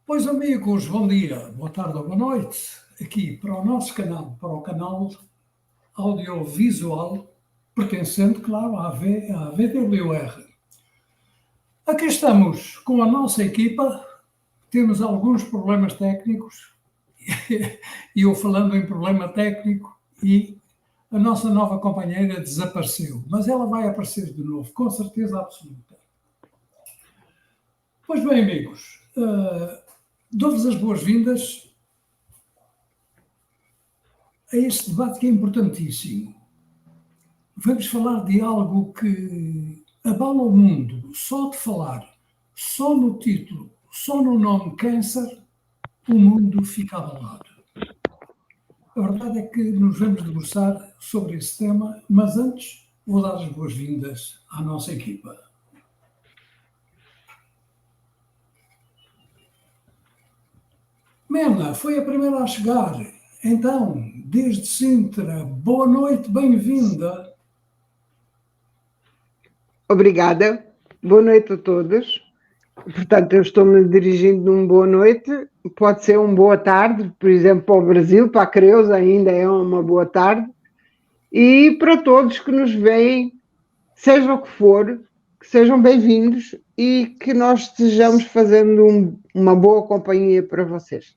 Pois amigos, bom dia, boa tarde ou boa noite, aqui para o nosso canal, para o canal audiovisual, pertencente, claro, à VWR. Aqui estamos com a nossa equipa, temos alguns problemas técnicos, e eu falando em problema técnico, e a nossa nova companheira desapareceu, mas ela vai aparecer de novo, com certeza absoluta. Pois bem, amigos, dou-vos as boas-vindas a este debate que é importantíssimo. Vamos falar de algo que abala o mundo. Só de falar, só no título, só no nome câncer, o mundo fica abalado. A verdade é que nos vamos debruçar sobre esse tema, mas antes vou dar as boas-vindas à nossa equipa. Mena foi a primeira a chegar. Então, desde Sintra, boa noite, bem-vinda. Obrigada, boa noite a todos. Portanto, eu estou-me dirigindo num boa noite, pode ser uma boa tarde, por exemplo, para o Brasil, para a Creusa ainda é uma boa tarde, e para todos que nos veem, seja o que for, que sejam bem-vindos e que nós estejamos fazendo uma boa companhia para vocês.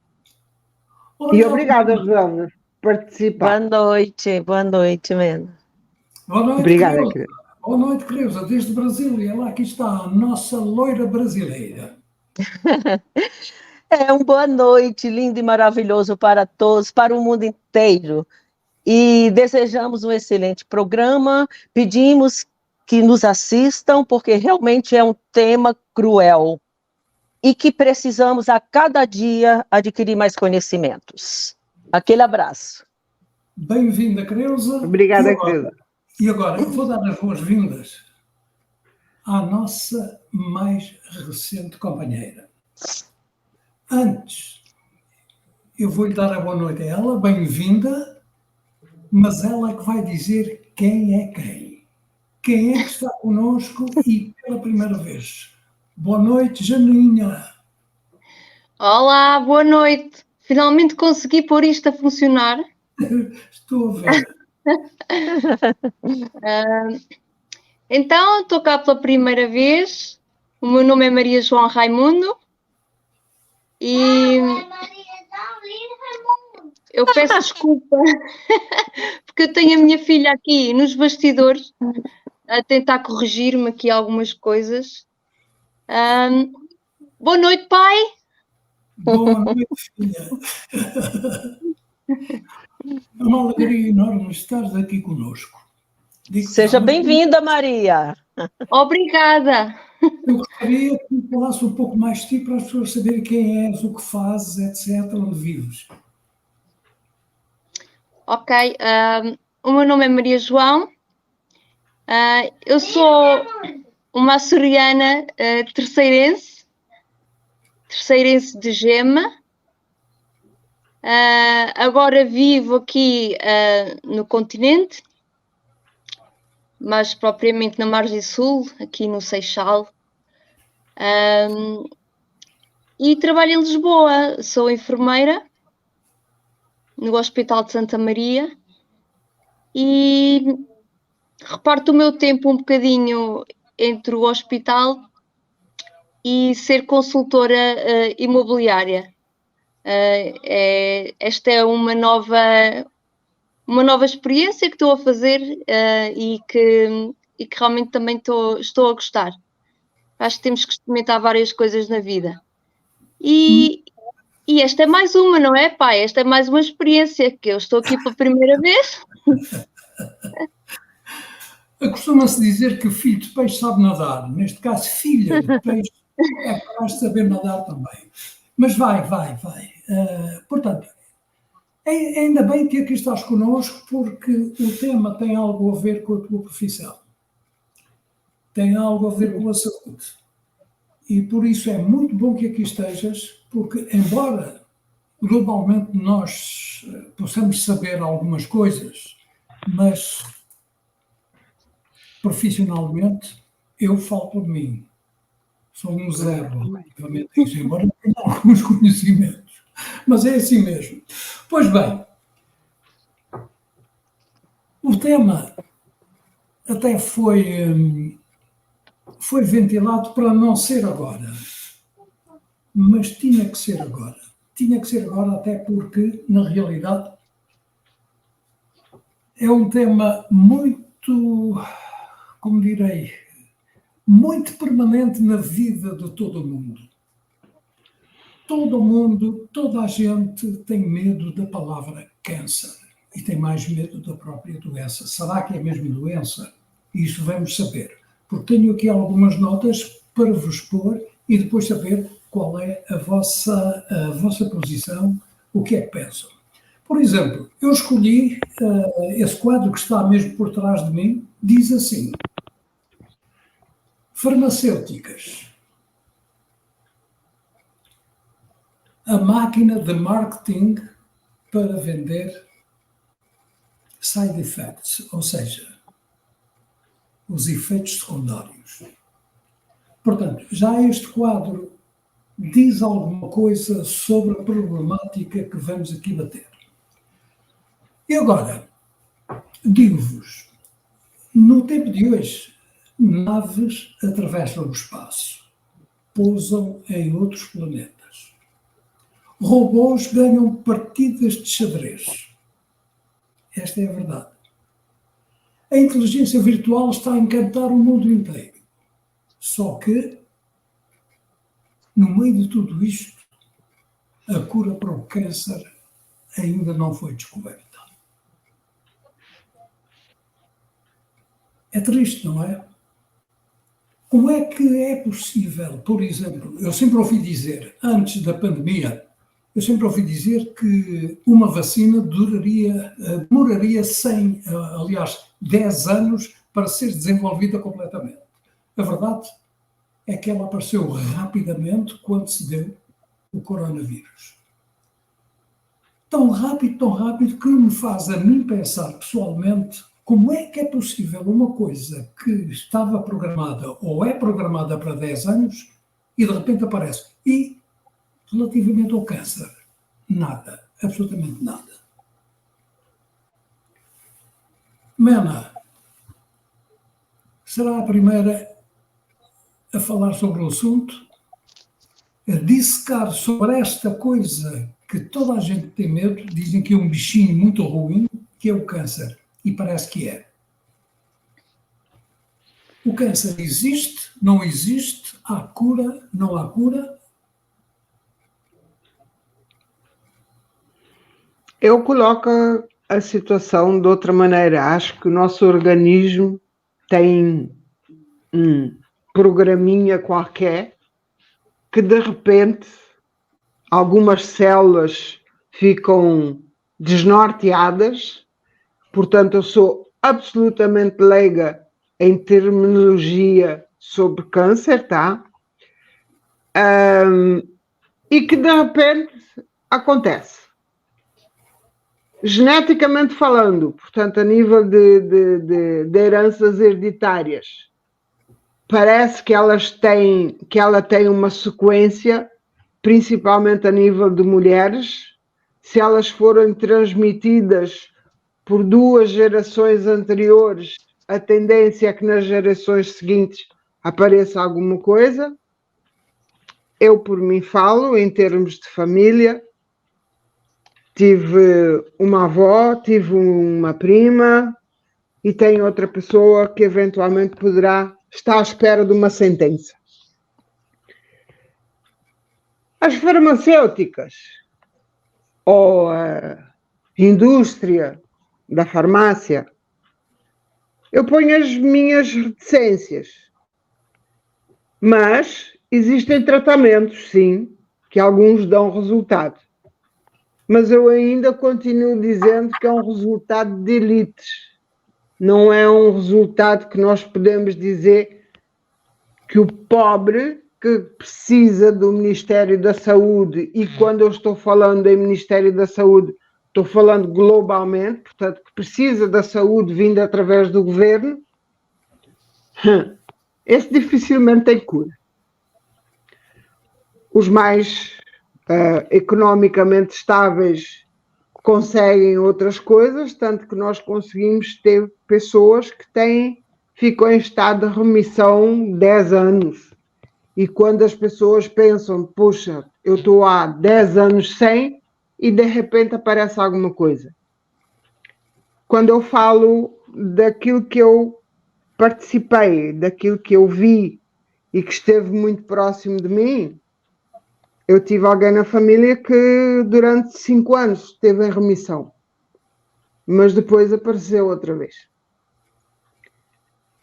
E obrigada, João, por participar. Boa noite, Mena. Boa noite, Obrigada, Creusa. querida. Boa noite, Creusa, desde Brasília. Lá aqui está a nossa loira brasileira. Uma boa noite, lindo e maravilhoso para todos, para o mundo inteiro. E desejamos um excelente programa. Pedimos que nos assistam, porque realmente é um tema cruel e que precisamos a cada dia adquirir mais conhecimentos. Aquele abraço. Bem-vinda, Creusa. Obrigada, querida. E agora, eu vou dar as boas-vindas à nossa mais recente companheira. Antes, eu vou-lhe dar a boa noite a ela, bem-vinda, mas ela é que vai dizer quem é quem. Quem é que está connosco e pela primeira vez. Boa noite, Janinha. Olá, boa noite. Finalmente consegui pôr isto a funcionar. Estou a ver. Então, estou cá pela primeira vez. O meu nome é Maria João Raimundo. E eu peço desculpa, porque eu tenho a minha filha aqui nos bastidores a tentar corrigir-me aqui algumas coisas. Boa noite, pai. Boa noite, filha. É uma alegria enorme estares aqui conosco. Seja bem-vinda, Maria. Obrigada. Eu gostaria que me falasse um pouco mais de ti para as pessoas saberem quem és, o que fazes, etc., onde vives. Ok, o meu nome é Maria João. Eu sou uma açoriana terceirense de Gema. Agora vivo aqui no continente, mais propriamente na margem sul, aqui no Seixal. E trabalho em Lisboa, sou enfermeira no Hospital de Santa Maria e reparto o meu tempo um bocadinho entre o hospital e ser consultora imobiliária. Esta é uma nova experiência que estou a fazer e que realmente também estou a gostar. Acho que temos que experimentar várias coisas na vida. E esta é mais uma, não é, pai? Esta é mais uma experiência, que eu estou aqui pela primeira vez. Costuma-se dizer que filho de peixe sabe nadar. Neste caso, filha de peixe é capaz de saber nadar também. Mas vai. Portanto, ainda bem que aqui estás connosco, porque o tema tem algo a ver com a tua profissão. Tem algo a ver com a saúde. E por isso é muito bom que aqui estejas, porque embora globalmente nós possamos saber algumas coisas, mas profissionalmente eu falo por mim. Sou um zero relativamente a isso, embora tenha alguns conhecimentos. Mas é assim mesmo. Pois bem, o tema até foi ventilado para não ser agora, mas tinha que ser agora. Tinha que ser agora até porque, na realidade, é um tema muito, como direi, muito permanente na vida de todo o mundo. Todo mundo, toda a gente tem medo da palavra câncer e tem mais medo da própria doença. Será que é mesmo doença? Isso vamos saber, porque tenho aqui algumas notas para vos pôr e depois saber qual é a vossa posição, o que é que pensam. Por exemplo, eu escolhi esse quadro que está mesmo por trás de mim, diz assim: farmacêuticas. A máquina de marketing para vender side effects, ou seja, os efeitos secundários. Portanto, já este quadro diz alguma coisa sobre a problemática que vamos aqui bater. E agora, digo-vos, no tempo de hoje, naves atravessam o espaço, pousam em outros planetas. Robôs ganham partidas de xadrez. Esta é a verdade. A inteligência virtual está a encantar o mundo inteiro. Só que, no meio de tudo isto, a cura para o câncer ainda não foi descoberta. É triste, não é? Como é que é possível, por exemplo, eu sempre ouvi dizer, antes da pandemia, eu sempre ouvi dizer que uma vacina demoraria 10 anos para ser desenvolvida completamente. A verdade é que ela apareceu rapidamente quando se deu o coronavírus. Tão rápido que me faz a mim pensar pessoalmente como é que é possível uma coisa que estava programada ou é programada para 10 anos e de repente aparece. E relativamente ao câncer, nada, absolutamente nada. Mena será a primeira a falar sobre o assunto, a dissecar sobre esta coisa que toda a gente tem medo, dizem que é um bichinho muito ruim, que é o câncer, e parece que é. O câncer existe, não existe, há cura, não há cura? Eu coloco a situação de outra maneira. Acho que o nosso organismo tem um programinha qualquer que de repente algumas células ficam desnorteadas. Portanto, eu sou absolutamente leiga em terminologia sobre câncer, tá? E que de repente acontece. Geneticamente falando, portanto, a nível de heranças hereditárias, parece que ela tem uma sequência, principalmente a nível de mulheres, se elas forem transmitidas por 2 gerações anteriores, a tendência é que nas gerações seguintes apareça alguma coisa. Eu, por mim, falo em termos de família. Tive uma avó, tive uma prima e tenho outra pessoa que eventualmente poderá estar à espera de uma sentença. As farmacêuticas ou a indústria da farmácia, eu ponho as minhas reticências. Mas existem tratamentos, sim, que alguns dão resultado. Mas eu ainda continuo dizendo que é um resultado de elites. Não é um resultado que nós podemos dizer que o pobre que precisa do Ministério da Saúde, e quando eu estou falando em Ministério da Saúde, estou falando globalmente, portanto, que precisa da saúde vinda através do governo, esse dificilmente tem cura. os mais economicamente estáveis conseguem outras coisas, tanto que nós conseguimos ter pessoas que ficam em estado de remissão 10 anos. E quando as pessoas pensam, puxa, eu estou há 10 anos sem, e de repente aparece alguma coisa. Quando eu falo daquilo que eu participei, daquilo que eu vi e que esteve muito próximo de mim, eu tive alguém na família que durante 5 anos esteve em remissão, mas depois apareceu outra vez.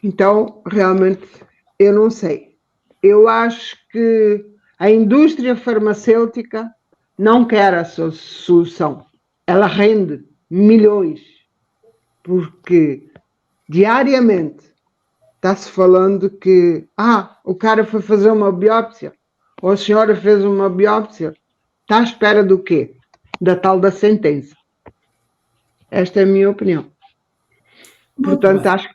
Então, realmente, eu não sei. Eu acho que a indústria farmacêutica não quer a sua solução. Ela rende milhões, porque diariamente está-se falando que o cara foi fazer uma biópsia, ou a senhora fez uma biópsia, está à espera do quê? Da tal da sentença. Esta é a minha opinião. Muito Portanto, bem.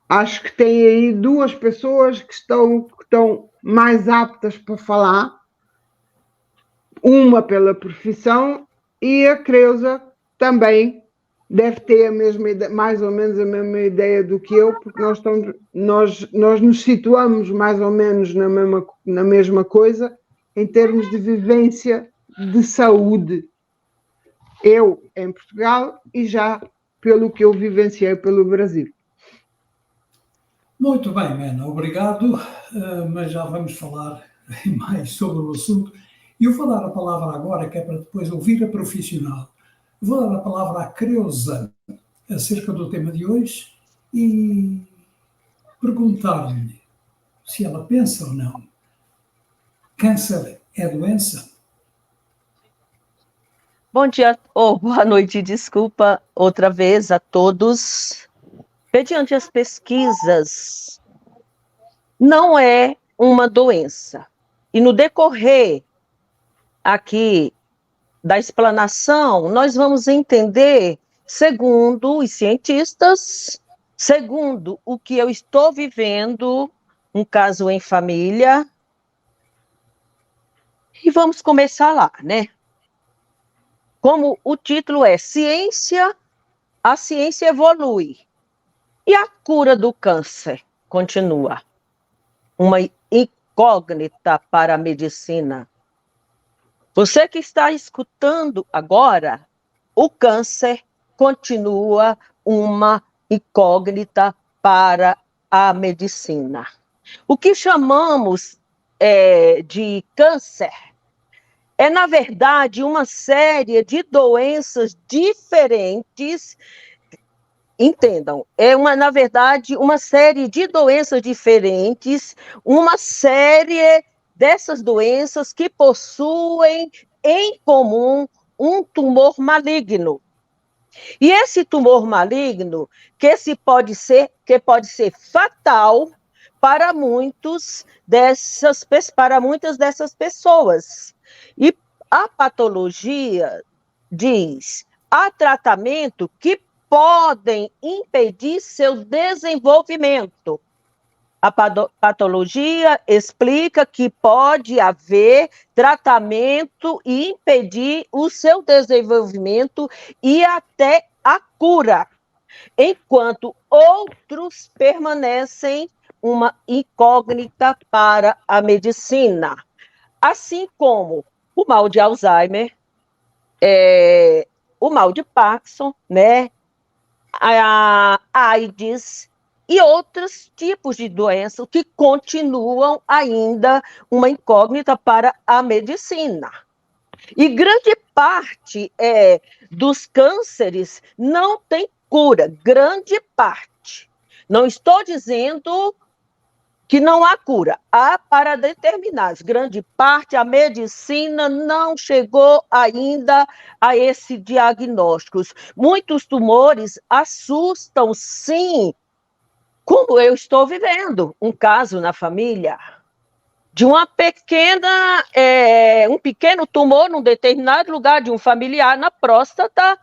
acho que tem aí duas pessoas que estão mais aptas para falar, uma pela profissão e a Creusa também deve ter a mesma ideia, mais ou menos a mesma ideia do que eu, porque nós nos situamos mais ou menos na mesma coisa em termos de vivência de saúde. Eu em Portugal e já pelo que eu vivenciei pelo Brasil. Muito bem, Mena, obrigado, mas já vamos falar mais sobre o assunto. E eu vou dar a palavra agora, que é para depois ouvir a profissional. Vou dar a palavra à Creusa acerca do tema de hoje e perguntar-lhe se ela pensa ou não. Câncer é doença? Bom dia, ou boa noite, desculpa outra vez a todos. Mediante as pesquisas, não é uma doença. E no decorrer aqui da explanação, nós vamos entender, segundo os cientistas, segundo o que eu estou vivendo, um caso em família. E vamos começar lá, né? Como o título é Ciência, a ciência evolui. E a cura do câncer continua uma incógnita para a medicina. Você que está escutando agora, o câncer continua uma incógnita para a medicina. O que chamamos de câncer é, na verdade, uma série de doenças diferentes. Entendam, na verdade, uma série de doenças diferentes, uma série dessas doenças que possuem em comum um tumor maligno. E esse tumor maligno, que pode ser fatal para muitas dessas pessoas. E a patologia diz, há tratamento que podem impedir seu desenvolvimento. A patologia explica que pode haver tratamento e impedir o seu desenvolvimento e até a cura, enquanto outros permanecem uma incógnita para a medicina, assim como o mal de Alzheimer, o mal de Parkinson, né? A AIDS e outros tipos de doenças que continuam ainda uma incógnita para a medicina. E grande parte dos cânceres não tem cura, grande parte. Não estou dizendo que não há cura, há para determinados. Grande parte, a medicina não chegou ainda a esse diagnóstico. Muitos tumores assustam, sim, como eu estou vivendo. Um caso na família de um pequeno tumor num determinado lugar de um familiar na próstata,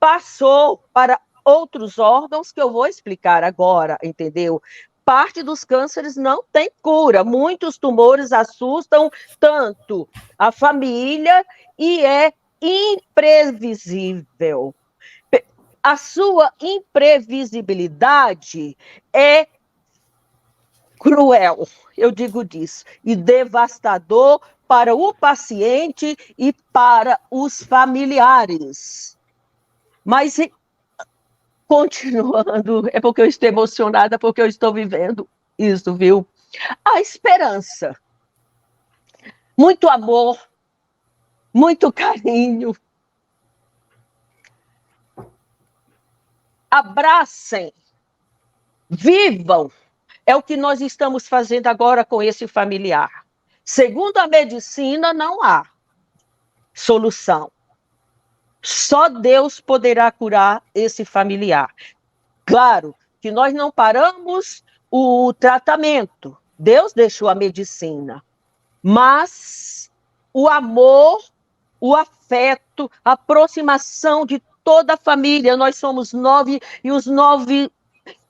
passou para outros órgãos que eu vou explicar agora, entendeu? parte dos cânceres não tem cura. Muitos tumores assustam tanto a família e é imprevisível. A sua imprevisibilidade é cruel, eu digo disso, e devastador para o paciente e para os familiares. Mas, continuando, é porque eu estou emocionada, porque eu estou vivendo isso, viu? A esperança. Muito amor, muito carinho. Abracem, vivam. É o que nós estamos fazendo agora com esse familiar. Segundo a medicina, não há solução. Só Deus poderá curar esse familiar. Claro que nós não paramos o tratamento. Deus deixou a medicina. Mas o amor, o afeto, a aproximação de toda a família. Nós somos 9 e os 9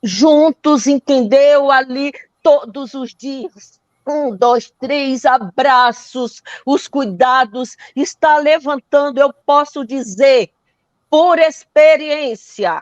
juntos, entendeu? Ali todos os dias. 1, 2, 3 abraços, os cuidados, está levantando, eu posso dizer, por experiência,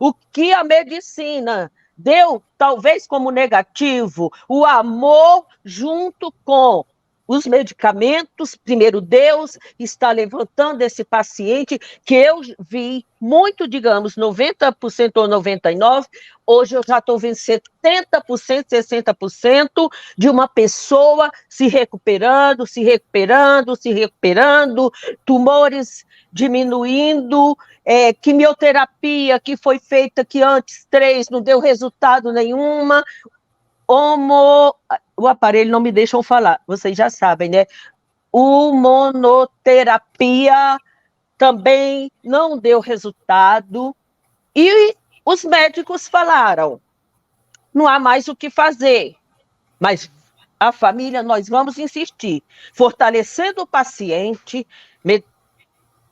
o que a medicina deu, talvez como negativo, o amor junto com os medicamentos. Primeiro, Deus está levantando esse paciente que eu vi muito, digamos, 90% ou 99%, hoje eu já estou vendo 70%, 60% de uma pessoa se recuperando, tumores diminuindo, quimioterapia que foi feita que antes 3 não deu resultado nenhuma, o aparelho não me deixam falar, vocês já sabem, né? Hormonoterapia também não deu resultado. E os médicos falaram, não há mais o que fazer. Mas a família, nós vamos insistir, fortalecendo o paciente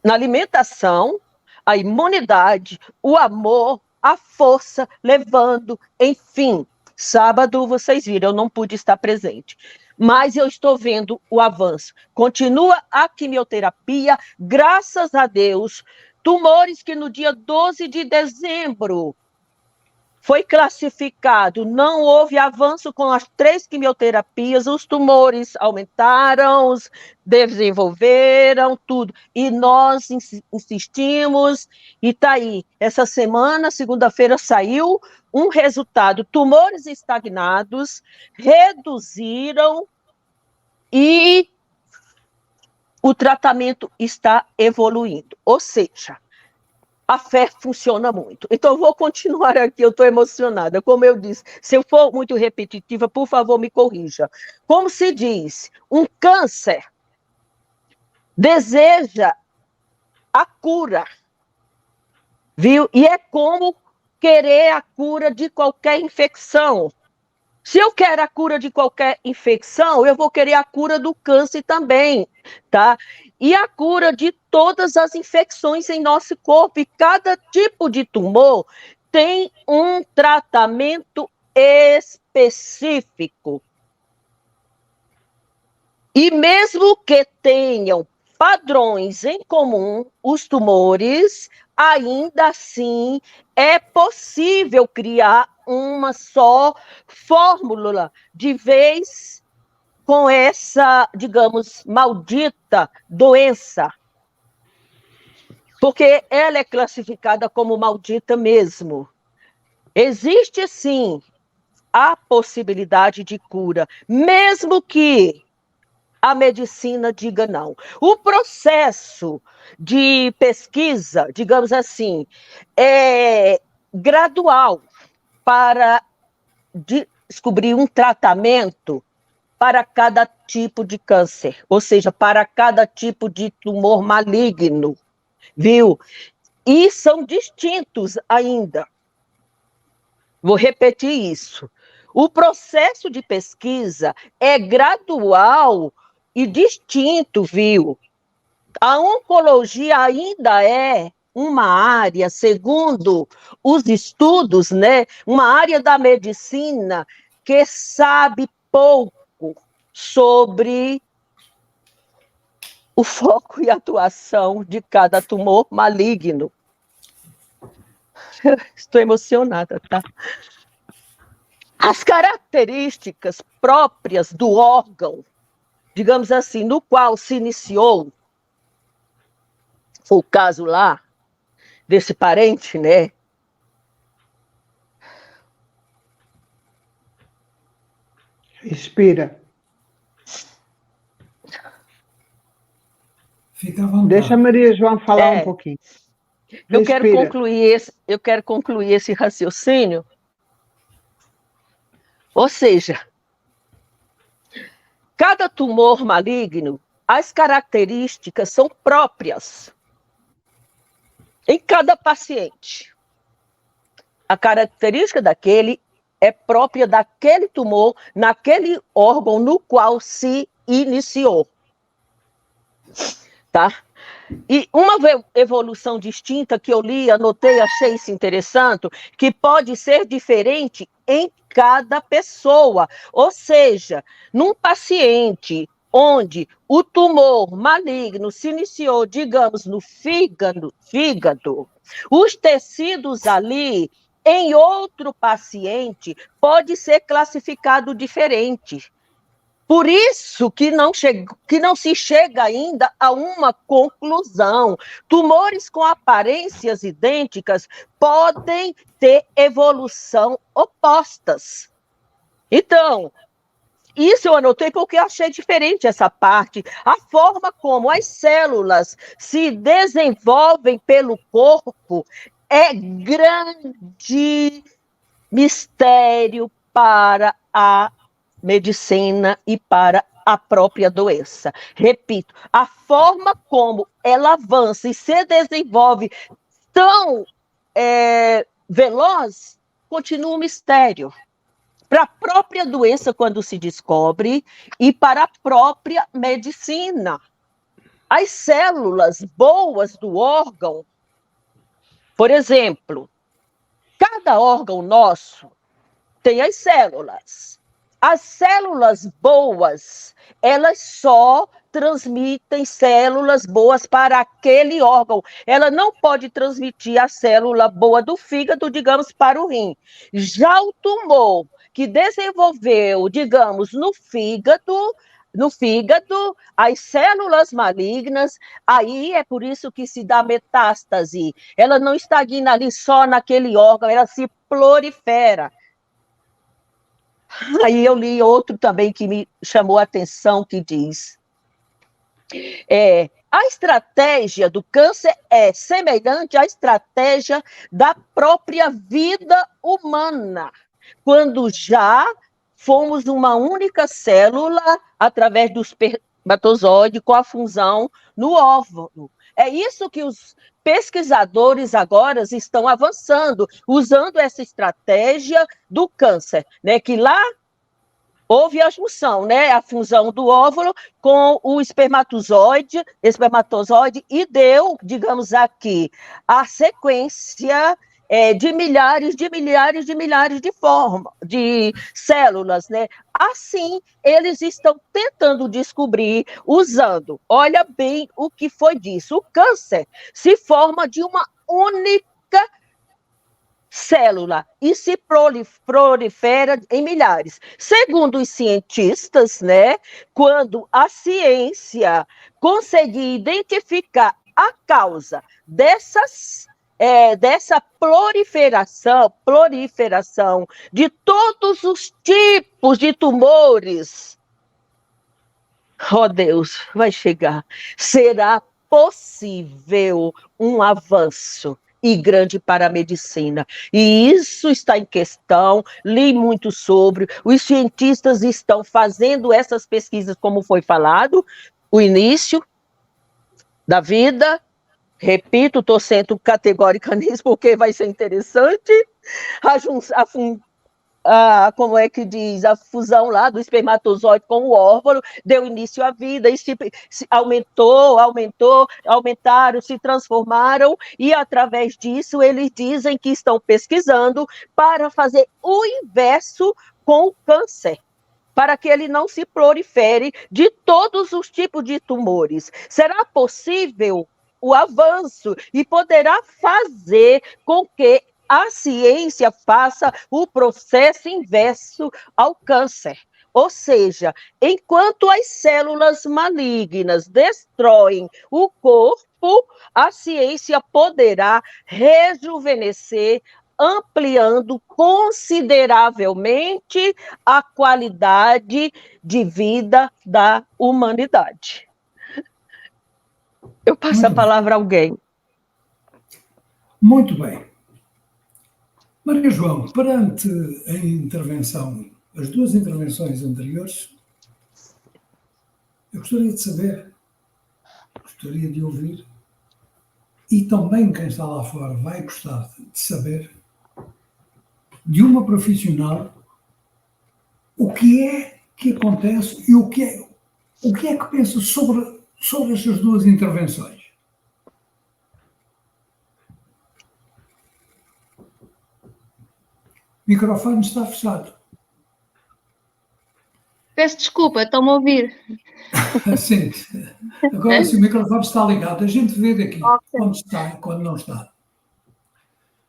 na alimentação, a imunidade, o amor, a força, levando, enfim. Sábado, vocês viram, eu não pude estar presente. Mas eu estou vendo o avanço. Continua a quimioterapia, graças a Deus. Tumores que no dia 12 de dezembro foi classificado, não houve avanço com as 3 quimioterapias, os tumores aumentaram, desenvolveram, tudo. E nós insistimos, e está aí. Essa semana, segunda-feira, saiu um resultado. Tumores estagnados reduziram e o tratamento está evoluindo. Ou seja, a fé funciona muito. Então, eu vou continuar aqui, eu estou emocionada. Como eu disse, se eu for muito repetitiva, por favor, me corrija. Como se diz, um câncer deseja a cura, viu? E é como querer a cura de qualquer infecção. Se eu quero a cura de qualquer infecção, eu vou querer a cura do câncer também, tá? E a cura de todas as infecções em nosso corpo. E cada tipo de tumor tem um tratamento específico. E mesmo que tenham padrões em comum, os tumores, ainda assim é possível criar uma só fórmula de vez com essa, digamos, maldita doença. Porque ela é classificada como maldita mesmo. Existe, sim, a possibilidade de cura, mesmo que a medicina diga não. O processo de pesquisa, digamos assim, é gradual para descobrir um tratamento para cada tipo de câncer, ou seja, para cada tipo de tumor maligno, viu? E são distintos ainda. Vou repetir isso. O processo de pesquisa é gradual e distinto, viu? A oncologia ainda é uma área, segundo os estudos, né, uma área da medicina que sabe pouco sobre o foco e atuação de cada tumor maligno. Estou emocionada, tá? As características próprias do órgão, digamos assim, no qual se iniciou, foi o caso lá, desse parente, né? Respira. Fica à vontade. Deixa a Maria João falar um pouquinho. Eu quero Respira. concluir esse raciocínio. Ou seja, cada tumor maligno, as características são próprias em cada paciente. A característica daquele é própria daquele tumor, naquele órgão no qual se iniciou. Tá? E uma evolução distinta que eu li, anotei, achei isso interessante, que pode ser diferente em cada pessoa. Ou seja, num paciente onde o tumor maligno se iniciou, digamos, no fígado, os tecidos ali, em outro paciente, pode ser classificado diferente. Por isso que não se chega ainda a uma conclusão. Tumores com aparências idênticas podem ter evolução opostas. Então, isso eu anotei porque eu achei diferente essa parte. A forma como as células se desenvolvem pelo corpo é grande mistério para a medicina e para a própria doença. Repito, a forma como ela avança e se desenvolve tão veloz continua um mistério. Para a própria doença, quando se descobre, e para a própria medicina. As células boas do órgão, por exemplo, cada órgão nosso tem as células. As células boas, elas só transmitem células boas para aquele órgão. Ela não pode transmitir a célula boa do fígado, digamos, para o rim. Já o tumor que desenvolveu, digamos, no fígado, as células malignas, aí é por isso que se dá metástase. Ela não estagna ali só naquele órgão, ela se prolifera. Aí eu li outro também que me chamou a atenção, que diz: a estratégia do câncer é semelhante à estratégia da própria vida humana, quando já fomos uma única célula através do espermatozoide com a fusão no óvulo. É isso que os pesquisadores agora estão avançando, usando essa estratégia do câncer, né? Que lá houve a junção, né? A fusão do óvulo com o espermatozoide e deu, digamos aqui, a sequência de milhares de células, né? Assim, eles estão tentando descobrir, usando, olha bem o que foi disso, o câncer se forma de uma única célula e se prolifera em milhares. Segundo os cientistas, né, quando a ciência conseguir identificar a causa dessa proliferação de todos os tipos de tumores, oh Deus, vai chegar, será possível um avanço e grande para a medicina. E isso está em questão, li muito sobre, os cientistas estão fazendo essas pesquisas, como foi falado, o início da vida. Repito, estou sendo categórica nisso, porque vai ser interessante. Como é que diz? A fusão lá do espermatozoide com o óvulo deu início à vida, e se aumentaram, se transformaram, e através disso eles dizem que estão pesquisando para fazer o inverso com o câncer, para que ele não se prolifere de todos os tipos de tumores. Será possível o avanço e poderá fazer com que a ciência faça o processo inverso ao câncer. Ou seja, enquanto as células malignas destroem o corpo, a ciência poderá rejuvenescer, ampliando consideravelmente a qualidade de vida da humanidade. Eu passo a palavra a alguém. Muito bem. Maria João, perante a intervenção, as duas intervenções anteriores, eu gostaria de saber, gostaria de ouvir, e também quem está lá fora vai gostar de saber, de uma profissional, o que é que acontece e o que é que pensa sobre estas duas intervenções. O microfone está fechado. Peço desculpa, estão-me a ouvir? Sim. Agora, se o microfone está ligado, a gente vê daqui quando está e quando não está.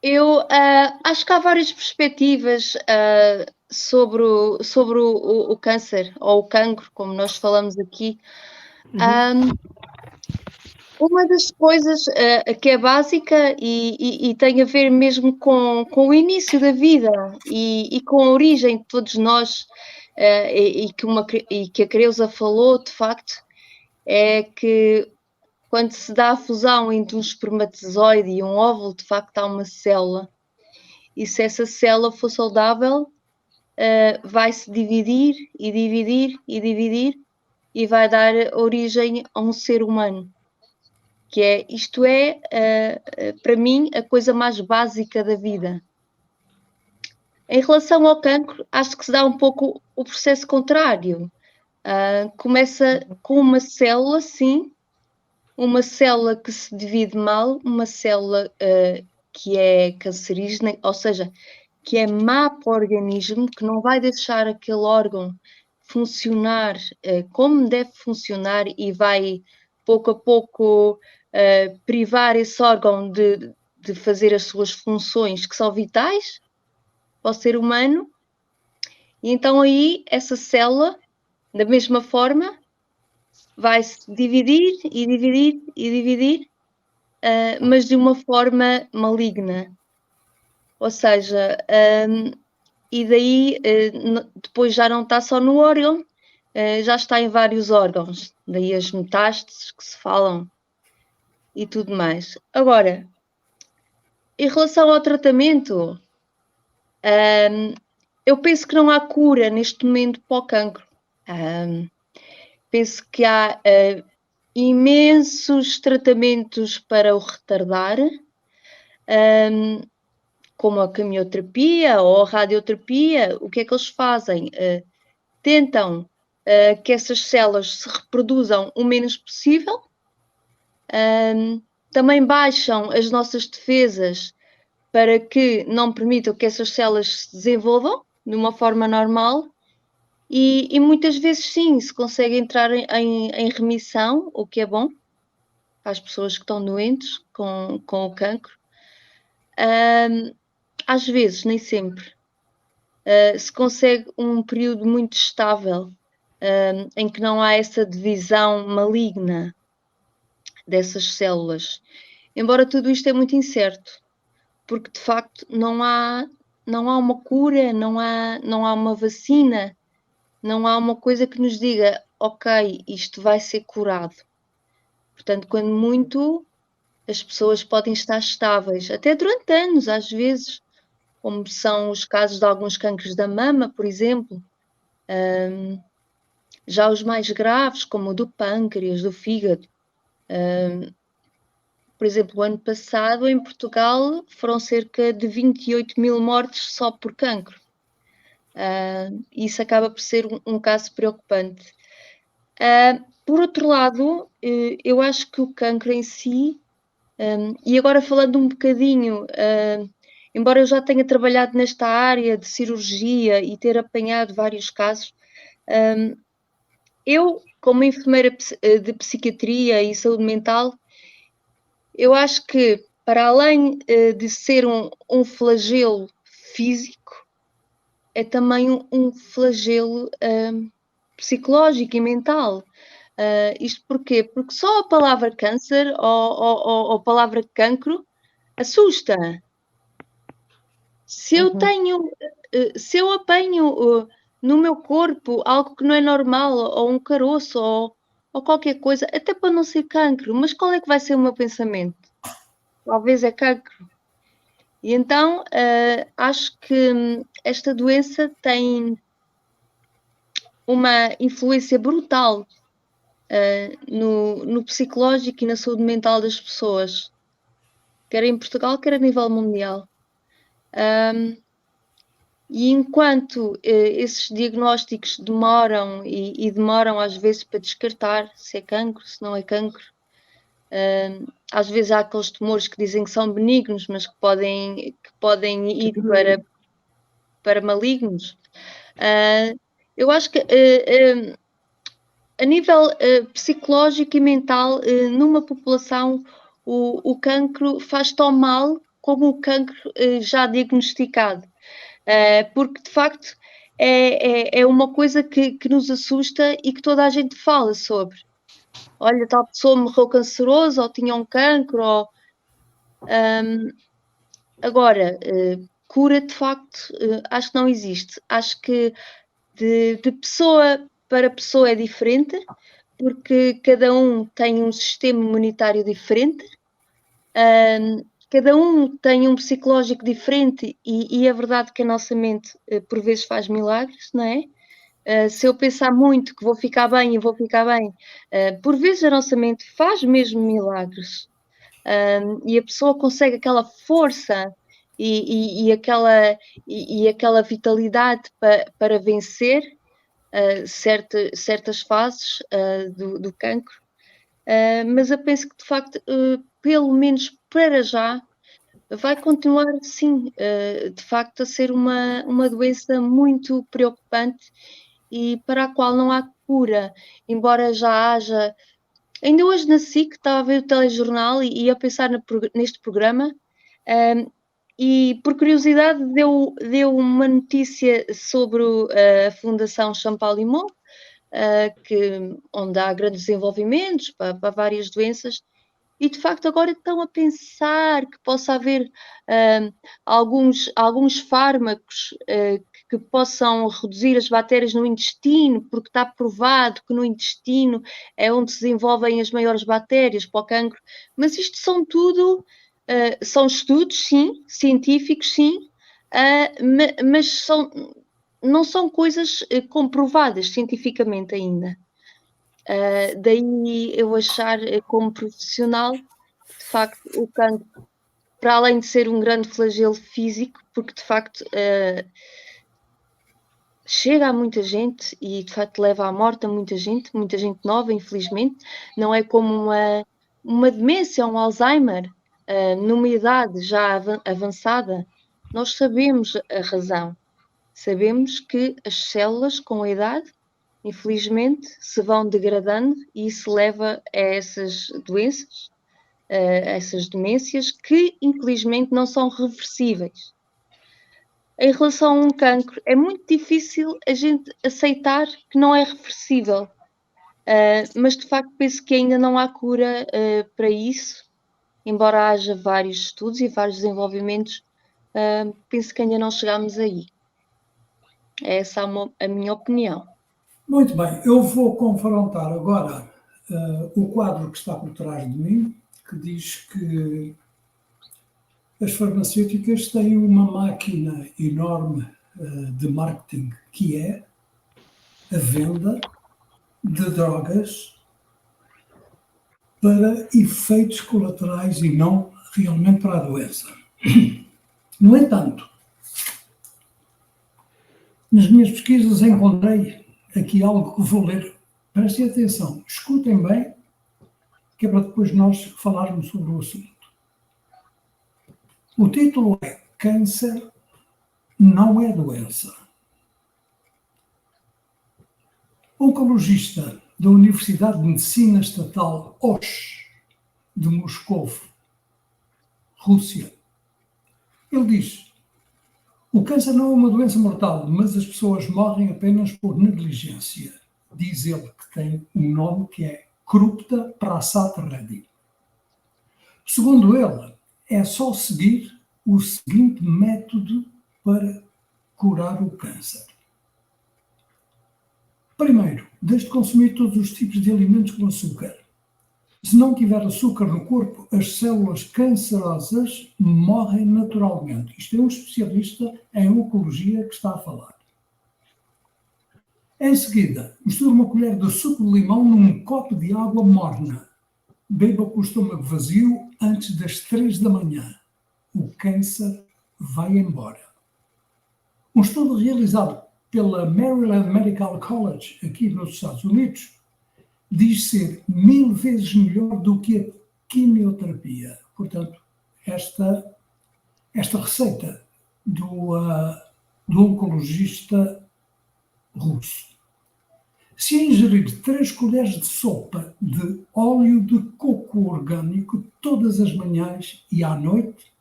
Eu acho que há várias perspectivas sobre o câncer, ou o cancro, como nós falamos aqui. Uma das coisas que é básica e tem a ver mesmo com o início da vida e com a origem de todos nós, e que a Creusa falou, de facto, é que quando se dá a fusão entre um espermatozoide e um óvulo, de facto há uma célula. E se essa célula for saudável, vai se dividir e dividir e dividir e vai dar origem a um ser humano. Isto é, para mim, a coisa mais básica da vida. Em relação ao cancro, acho que se dá um pouco o processo contrário. Começa com uma célula, sim, uma célula que se divide mal, uma célula que é cancerígena, ou seja, que é má para o organismo, que não vai deixar aquele órgão funcionar como deve funcionar e vai, pouco a pouco, privar esse órgão de fazer as suas funções que são vitais para o ser humano. E então aí, essa célula, da mesma forma, vai se dividir e dividir e dividir, mas de uma forma maligna. Ou seja, e daí depois já não está só no órgão, já está em vários órgãos. Daí as metástases que se falam e tudo mais. Agora, em relação ao tratamento, eu penso que não há cura neste momento para o cancro. Penso que há imensos tratamentos para o retardar, como a quimioterapia ou a radioterapia. O que é que eles fazem? Tentam que essas células se reproduzam o menos possível, também baixam as nossas defesas para que não permitam que essas células se desenvolvam de uma forma normal. E muitas vezes, sim, se consegue entrar em remissão, o que é bom para as pessoas que estão doentes com o cancro. Às vezes, nem sempre, se consegue um período muito estável, em que não há essa divisão maligna dessas células. Embora tudo isto é muito incerto, porque de facto não há uma cura, não há uma vacina, não há uma coisa que nos diga, ok, isto vai ser curado. Portanto, quando muito, as pessoas podem estar estáveis, até durante anos, às vezes, como são os casos de alguns cancros da mama, por exemplo. Já os mais graves, como o do pâncreas, do fígado. Por exemplo, o ano passado, em Portugal, foram cerca de 28 mil mortes só por cancro. Isso acaba por ser um caso preocupante. Por outro lado, eu acho que o cancro em si, e agora falando um bocadinho embora eu já tenha trabalhado nesta área de cirurgia e ter apanhado vários casos, eu, como enfermeira de psiquiatria e saúde mental, eu acho que, para além de ser um flagelo físico, é também um flagelo psicológico e mental. Isto porquê? Porque só a palavra câncer ou a palavra cancro assusta. Se eu tenho, se eu apanho no meu corpo algo que não é normal, ou um caroço, ou qualquer coisa, até para não ser cancro, mas qual é que vai ser o meu pensamento? Talvez é cancro. E então acho que esta doença tem uma influência brutal no psicológico e na saúde mental das pessoas, quer em Portugal, quer a nível mundial. E enquanto esses diagnósticos demoram e demoram às vezes para descartar se é cancro, se não é cancro, às vezes há aqueles tumores que dizem que são benignos, mas que podem ir para malignos. Eu acho que a nível psicológico e mental, numa população, o cancro faz tão mal como o cancro já diagnosticado. Porque, de facto, é uma coisa que nos assusta e que toda a gente fala sobre. Olha, tal pessoa morreu canceroso, ou tinha um cancro, ou... Agora, cura, de facto, acho que não existe. Acho que de pessoa para pessoa é diferente, porque cada um tem um sistema imunitário diferente, cada um tem um psicológico diferente e é verdade que a nossa mente por vezes faz milagres, não é? Se eu pensar muito que vou ficar bem e vou ficar bem, por vezes a nossa mente faz mesmo milagres, e a pessoa consegue aquela força e aquela vitalidade para vencer certas fases do cancro, mas eu penso que de facto, pelo menos para já, vai continuar sim, de facto, a ser uma doença muito preocupante e para a qual não há cura, embora já haja. Ainda hoje na SIC estava a ver o telejornal e a pensar neste programa, e por curiosidade deu uma notícia sobre a Fundação Champalimau, onde há grandes desenvolvimentos para várias doenças, e de facto agora estão a pensar que possa haver alguns fármacos que possam reduzir as bactérias no intestino, porque está provado que no intestino é onde se desenvolvem as maiores bactérias para o cancro, mas isto são tudo, são estudos, sim, científicos, sim, mas não são coisas comprovadas cientificamente ainda. Daí eu achar como profissional que de facto o cancro, para além de ser um grande flagelo físico, porque de facto chega a muita gente e de facto leva à morte a muita gente nova, infelizmente, não é como uma demência, um Alzheimer, numa idade já avançada. Nós sabemos a razão, sabemos que as células com a idade, infelizmente, se vão degradando e isso leva a essas doenças, a essas demências que, infelizmente, não são reversíveis. Em relação a um cancro, é muito difícil a gente aceitar que não é reversível, mas de facto penso que ainda não há cura para isso, embora haja vários estudos e vários desenvolvimentos, penso que ainda não chegámos aí. Essa é a minha opinião. Muito bem, eu vou confrontar agora o quadro que está por trás de mim, que diz que as farmacêuticas têm uma máquina enorme de marketing, que é a venda de drogas para efeitos colaterais e não realmente para a doença. No entanto, nas minhas pesquisas encontrei aqui algo que vou ler. Prestem atenção, escutem bem, que é para depois nós falarmos sobre o assunto. O título é câncer não é doença. Oncologista da Universidade de Medicina Estatal OSH de Moscou, Rússia. Ele diz: o câncer não é uma doença mortal, mas as pessoas morrem apenas por negligência. Diz ele que tem um nome que é Krupta Prasad Reddy. Segundo ele, é só seguir o seguinte método para curar o câncer. Primeiro, deixe de consumir todos os tipos de alimentos com açúcar. Se não tiver açúcar no corpo, as células cancerosas morrem naturalmente. Isto é um especialista em oncologia que está a falar. Em seguida, misture uma colher de suco de limão num copo de água morna. Beba com o estômago vazio antes das 3 da manhã. O câncer vai embora. Um estudo realizado pela Maryland Medical College, aqui nos Estados Unidos, diz ser 1000 vezes melhor do que a quimioterapia. Portanto, esta receita do oncologista russo. Se ingerir 3 colheres de sopa de óleo de coco orgânico todas as manhãs e à noite,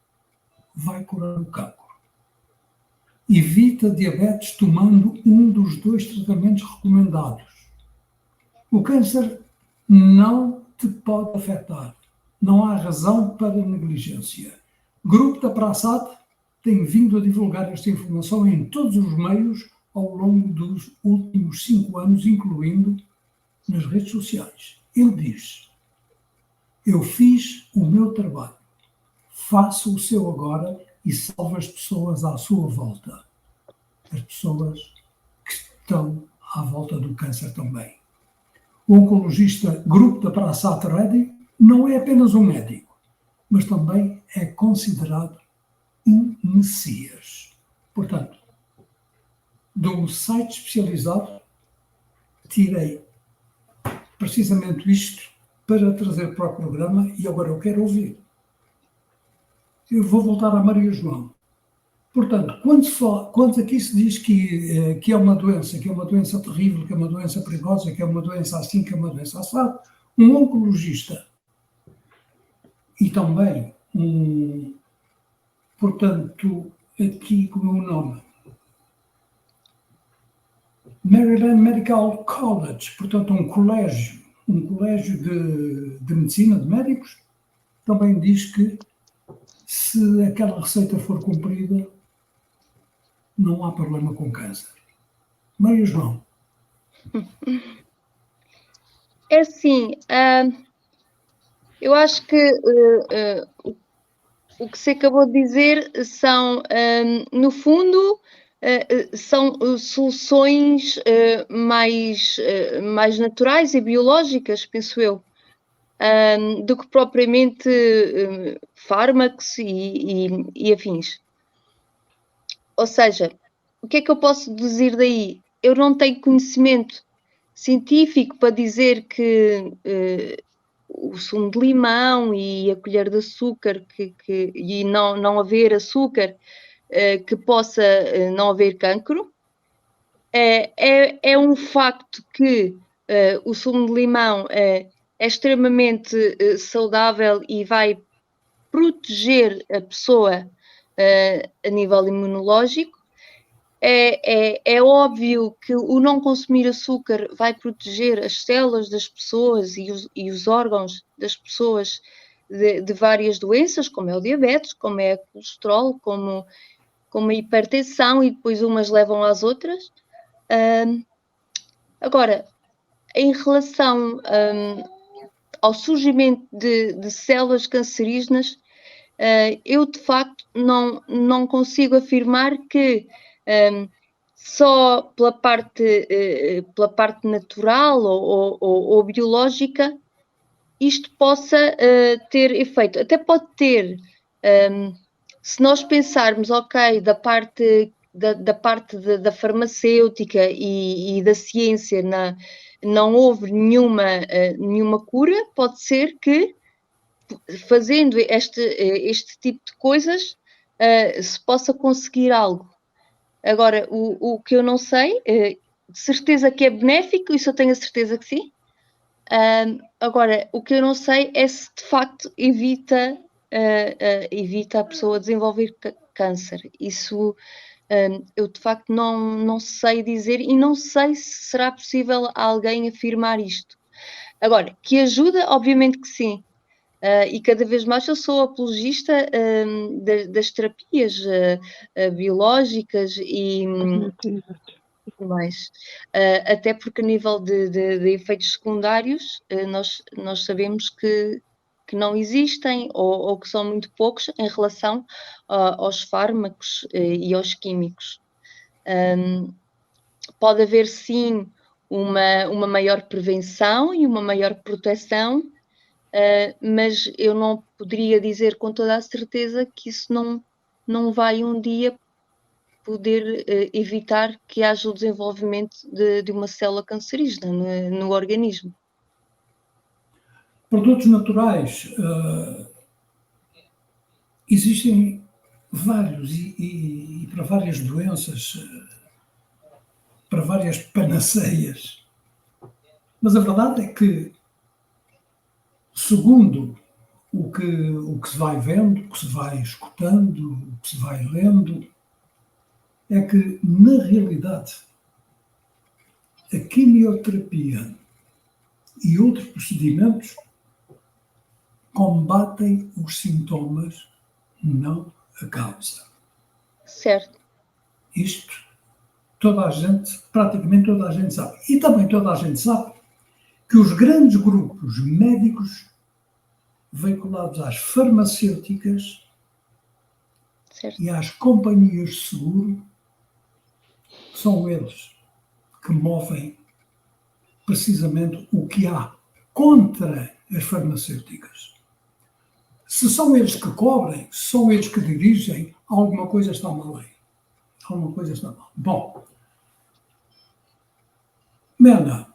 vai curar o cancro. Evita diabetes tomando um dos 2 tratamentos recomendados. O câncer não te pode afetar. Não há razão para negligência. Grupo da Prasad tem vindo a divulgar esta informação em todos os meios ao longo dos últimos 5 anos, incluindo nas redes sociais. Ele diz: eu fiz o meu trabalho. Faça o seu agora e salve as pessoas à sua volta. As pessoas que estão à volta do câncer também. O oncologista Grupo da Prasad Reddy não é apenas um médico, mas também é considerado um messias. Portanto, do site especializado, tirei precisamente isto para trazer para o programa e agora eu quero ouvir. Eu vou voltar a Maria João. Portanto, quando aqui se diz que é uma doença terrível, que é uma doença perigosa, que é uma doença assim, que é uma doença assada, um oncologista e também portanto, aqui como é o nome, Maryland Medical College, portanto um colégio de medicina, de médicos, também diz que se aquela receita for cumprida, não há problema com câncer. Maria João. É assim, eu acho que o que você acabou de dizer são, no fundo, são soluções mais naturais e biológicas, penso eu, do que propriamente fármacos e afins. Ou seja, o que é que eu posso deduzir daí? Eu não tenho conhecimento científico para dizer que o sumo de limão e a colher de açúcar e não haver açúcar que possa não haver cancro. É um facto que o sumo de limão é extremamente saudável e vai proteger a pessoa a nível imunológico. É óbvio que o não consumir açúcar vai proteger as células das pessoas e os órgãos das pessoas de várias doenças, como é o diabetes, como é o colesterol, como a hipertensão, e depois umas levam às outras. Agora, em relação ao surgimento de células cancerígenas, eu de facto não consigo afirmar que só pela parte natural ou biológica isto possa ter efeito. Até pode ter, se nós pensarmos, ok, da parte da farmacêutica e da ciência, não houve nenhuma cura, pode ser que fazendo este tipo de coisas se possa conseguir algo. Agora, o que eu não sei, de certeza que é benéfico, isso eu tenho a certeza que sim. Agora, o que eu não sei é se de facto evita a pessoa desenvolver câncer. Isso eu de facto não sei dizer e não sei se será possível a alguém afirmar isto. Agora, que ajuda, obviamente que sim. E cada vez mais eu sou apologista das terapias biológicas e mais. Até porque a nível de efeitos secundários, nós sabemos que não existem ou que são muito poucos em relação aos fármacos e aos químicos. Pode haver sim uma maior prevenção e uma maior proteção, mas eu não poderia dizer com toda a certeza que isso não vai um dia poder evitar que haja o desenvolvimento de uma célula cancerígena no organismo. Produtos naturais, existem vários e para várias doenças, para várias panaceias. Mas a verdade é que, segundo o que se vai vendo, o que se vai escutando, o que se vai lendo, é que, na realidade, a quimioterapia e outros procedimentos combatem os sintomas, não a causa. Certo. Isto praticamente toda a gente sabe. E também toda a gente sabe que os grandes grupos médicos vinculados às farmacêuticas Certo. e às companhias de seguro são eles que movem precisamente o que há contra as farmacêuticas. Se são eles que cobrem, se são eles que dirigem, alguma coisa está mal aí. Alguma coisa está mal. Bom, Mena,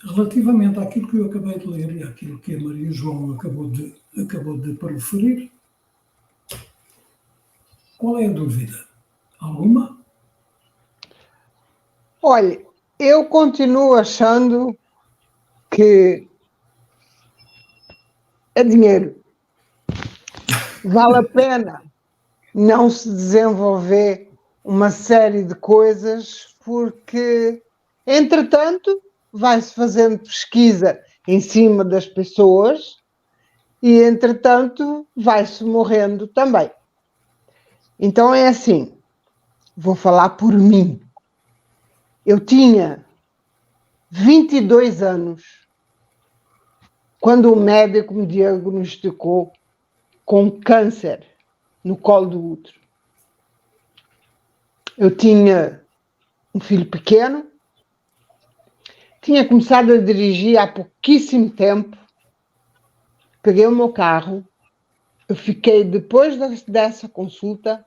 relativamente àquilo que eu acabei de ler e àquilo que a Maria João acabou de proferir, qual é a dúvida? Alguma? Olha, eu continuo achando que é dinheiro. Vale a pena não se desenvolver uma série de coisas porque, entretanto, vai-se fazendo pesquisa em cima das pessoas e, entretanto, vai-se morrendo também. Então é assim, vou falar por mim. Eu tinha 22 anos quando o médico me diagnosticou com câncer no colo do útero. Eu tinha um filho pequeno, tinha começado a dirigir há pouquíssimo tempo, peguei o meu carro, eu fiquei, depois dessa consulta,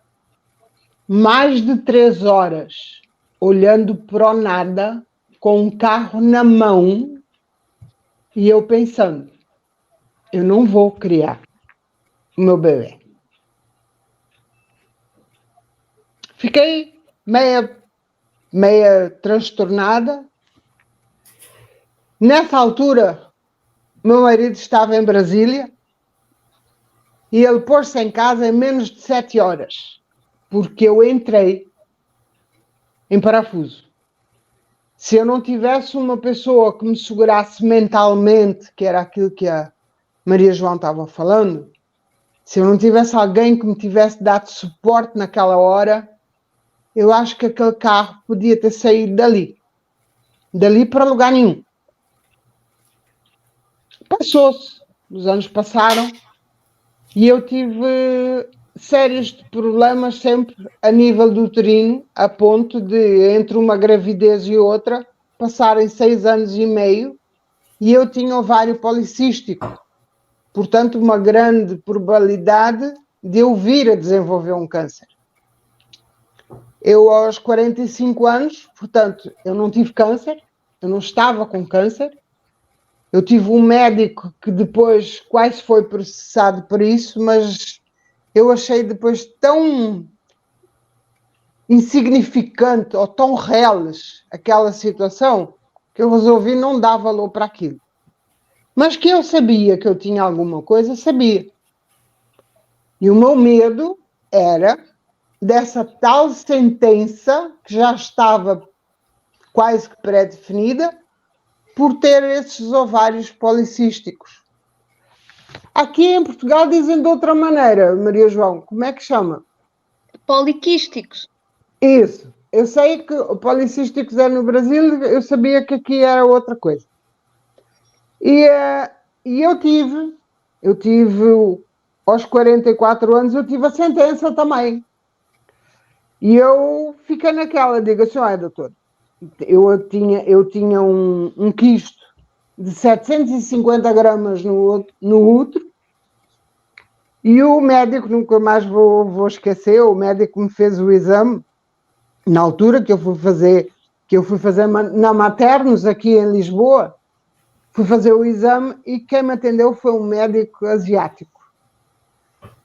mais de 3 horas olhando para o nada, com um carro na mão, e eu pensando, eu não vou criar o meu bebê. Fiquei meia transtornada. Nessa altura, meu marido estava em Brasília e ele pôs-se em casa em menos de 7 horas, porque eu entrei em parafuso. Se eu não tivesse uma pessoa que me segurasse mentalmente, que era aquilo que a Maria João estava falando, se eu não tivesse alguém que me tivesse dado suporte naquela hora, eu acho que aquele carro podia ter saído dali para lugar nenhum. Passou-se, os anos passaram e eu tive sérios problemas sempre a nível do uterino, a ponto de, entre uma gravidez e outra, passarem 6 anos e meio e eu tinha ovário policístico. Portanto, uma grande probabilidade de eu vir a desenvolver um câncer. Eu, aos 45 anos, portanto, eu não tive câncer, eu não estava com câncer. Eu tive um médico que depois quase foi processado por isso, mas eu achei depois tão insignificante ou tão reles aquela situação que eu resolvi não dar valor para aquilo. Mas que eu sabia que eu tinha alguma coisa, sabia. E o meu medo era dessa tal sentença que já estava quase que pré-definida por ter esses ovários policísticos. Aqui em Portugal dizem de outra maneira, Maria João, como é que chama? Poliquísticos. Isso. Eu sei que policísticos é no Brasil, eu sabia que aqui era outra coisa. E eu tive, aos 44 anos, eu tive a sentença também. E eu fiquei naquela, digo assim, olha, doutor, eu tinha um quisto de 750 gramas no útero, e o médico, nunca mais vou esquecer, o médico me fez o exame, na altura que eu fui fazer na Maternos, aqui em Lisboa, fui fazer o exame e quem me atendeu foi um médico asiático.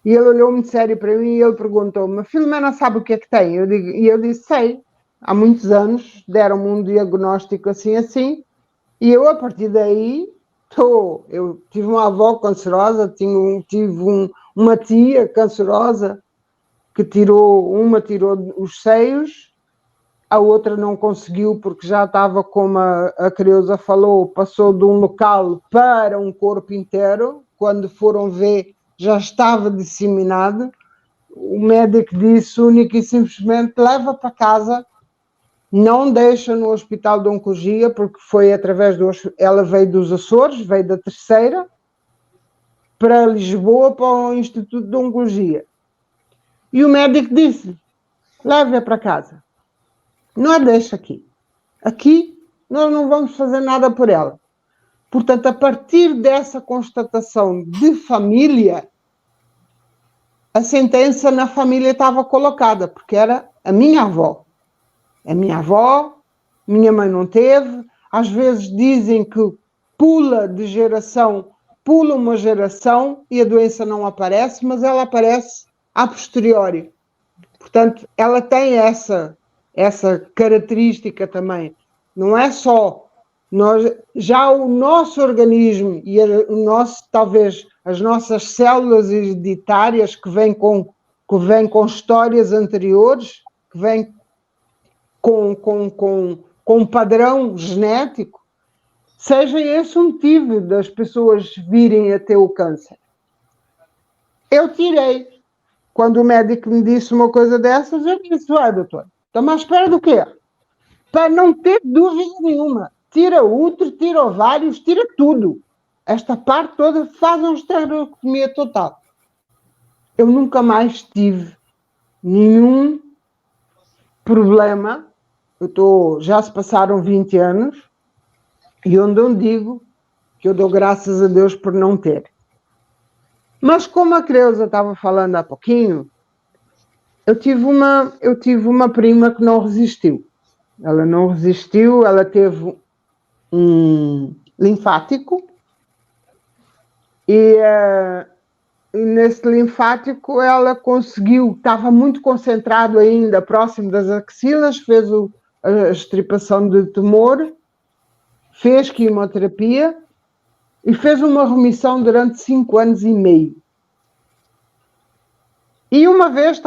E ele olhou muito sério para mim e ele perguntou-me, Filomena sabe o que é que tem? E eu disse, sei, há muitos anos deram-me um diagnóstico assim, e eu a partir daí eu tive uma avó cancerosa, tive uma tia cancerosa que tirou os seios, a outra não conseguiu porque já estava, como a Creuza falou, passou de um local para um corpo inteiro, quando foram ver já estava disseminado. O médico disse única e simplesmente leva para casa, não deixa no hospital de oncologia, porque foi através ela veio dos Açores, veio da Terceira, para Lisboa, para o Instituto de Oncologia. E o médico disse, leve-a para casa. Não a deixa aqui. Aqui nós não vamos fazer nada por ela. Portanto, a partir dessa constatação de família, a sentença na família estava colocada, porque era a minha avó. A minha avó, minha mãe não teve. Às vezes dizem que pula uma geração e a doença não aparece, mas ela aparece a posteriori. Portanto, ela tem essa característica também. Não é só já o nosso organismo e talvez as nossas células hereditárias que vêm com histórias anteriores, que vêm com um padrão genético, seja esse um motivo das pessoas virem a ter o câncer. Eu tirei. Quando o médico me disse uma coisa dessas, eu disse, doutor, estamos à espera do quê? Para não ter dúvida nenhuma. Tira útero, tira ovários, tira tudo. Esta parte toda faz uma esterectomia total. Eu nunca mais tive nenhum problema. Já se passaram 20 anos e onde eu digo que eu dou graças a Deus por não ter. Mas como a Creuza estava falando há pouquinho, eu tive uma prima que não resistiu. Ela não resistiu, ela teve um linfático e nesse linfático ela conseguiu, estava muito concentrado ainda, próximo das axilas, fez a extirpação de tumor, fez quimioterapia e fez uma remissão durante 5 anos e meio. E uma vez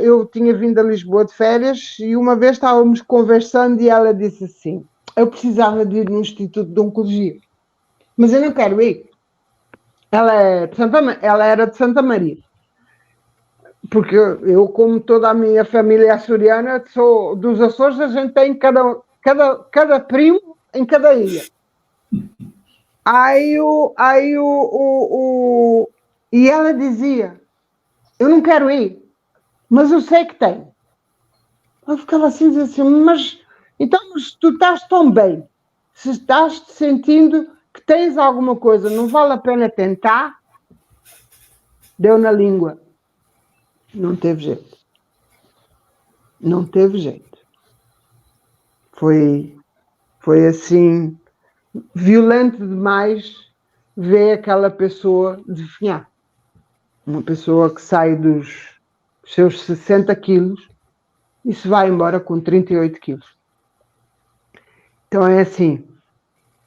eu tinha vindo a Lisboa de férias e uma vez estávamos conversando e ela disse assim, eu precisava de ir no Instituto de Oncologia, mas eu não quero ir. Ela era de Santa Maria, porque eu, como toda a minha família açoriana, sou dos Açores, a gente tem cada primo em cada ilha. E ela dizia, eu não quero ir, mas eu sei que tem. Eu ficava assim, dizia assim, mas tu estás tão bem, se estás te sentindo que tens alguma coisa, não vale a pena tentar? Deu na língua. Não teve jeito. Não teve jeito. Foi assim, violento demais ver aquela pessoa definhar. Uma pessoa que sai dos seus 60 quilos e se vai embora com 38 quilos. Então é assim,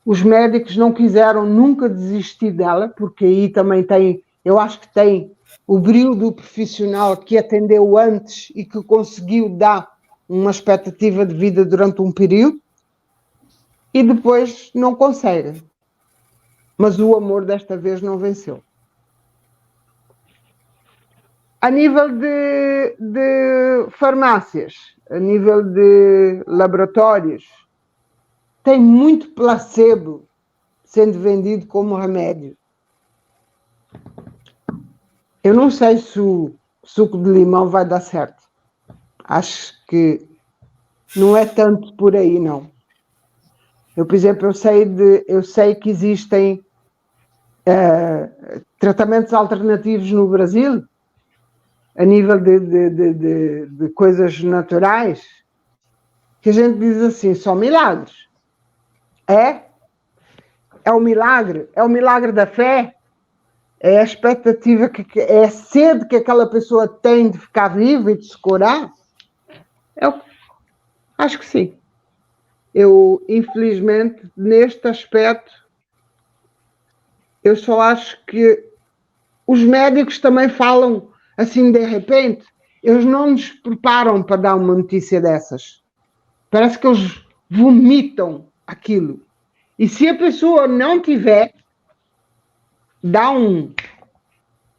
os médicos não quiseram nunca desistir dela, porque aí também tem, eu acho que tem o brilho do profissional que atendeu antes e que conseguiu dar uma expectativa de vida durante um período e depois não consegue. Mas o amor desta vez não venceu. A nível de farmácias, a nível de laboratórios, tem muito placebo sendo vendido como remédio. Eu não sei se o suco de limão vai dar certo. Acho que não é tanto por aí, não. Eu, por exemplo, eu sei que existem tratamentos alternativos no Brasil, a nível de coisas naturais, que a gente diz assim, são milagres. É o milagre da fé, é a expectativa, é a sede que aquela pessoa tem de ficar viva e de se curar. Acho que sim. Eu, infelizmente, neste aspecto, eu só acho que os médicos também falam assim de repente, eles não nos preparam para dar uma notícia dessas. Parece que eles vomitam aquilo. E se a pessoa não tiver, dá um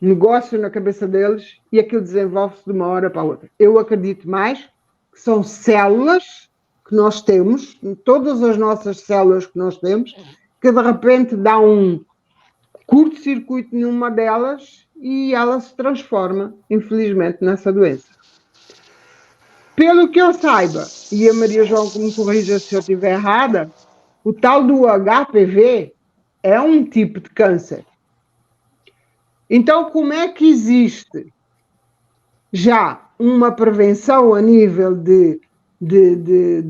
negócio na cabeça deles e aquilo desenvolve-se de uma hora para a outra. Eu acredito mais que são células que nós temos, todas as nossas células que nós temos, que de repente dá um curto-circuito numa delas e ela se transforma, infelizmente, nessa doença. Pelo que eu saiba, e a Maria João que me corrija se eu estiver errada, o tal do HPV é um tipo de câncer. Então, como é que existe já uma prevenção a nível de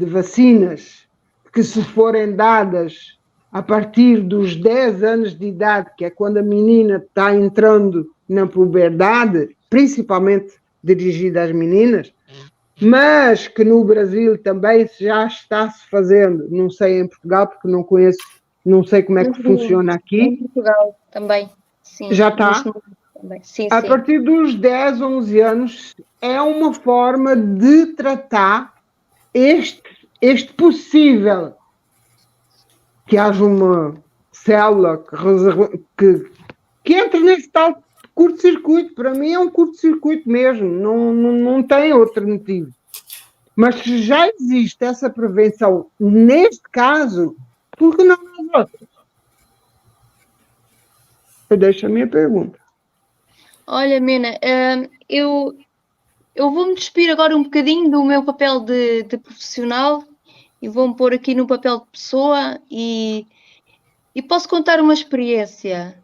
vacinas que, se forem dadas a partir dos 10 anos de idade, que é quando a menina está entrando na puberdade, principalmente dirigida às meninas, mas que no Brasil também já está-se fazendo, não sei em Portugal, porque não conheço, não sei como é que funciona aqui. Em Portugal também, sim. Já está? Sim, a sim. partir dos 10, 11 anos, é uma forma de tratar este possível que haja uma célula que entre nesse tal curto-circuito. Para mim é um curto-circuito mesmo, não tem outro motivo. Mas se já existe essa prevenção neste caso, por que não nas outras? Eu deixo a minha pergunta. Olha, Mena, eu vou-me despir agora um bocadinho do meu papel de profissional e vou-me pôr aqui no papel de pessoa e posso contar uma experiência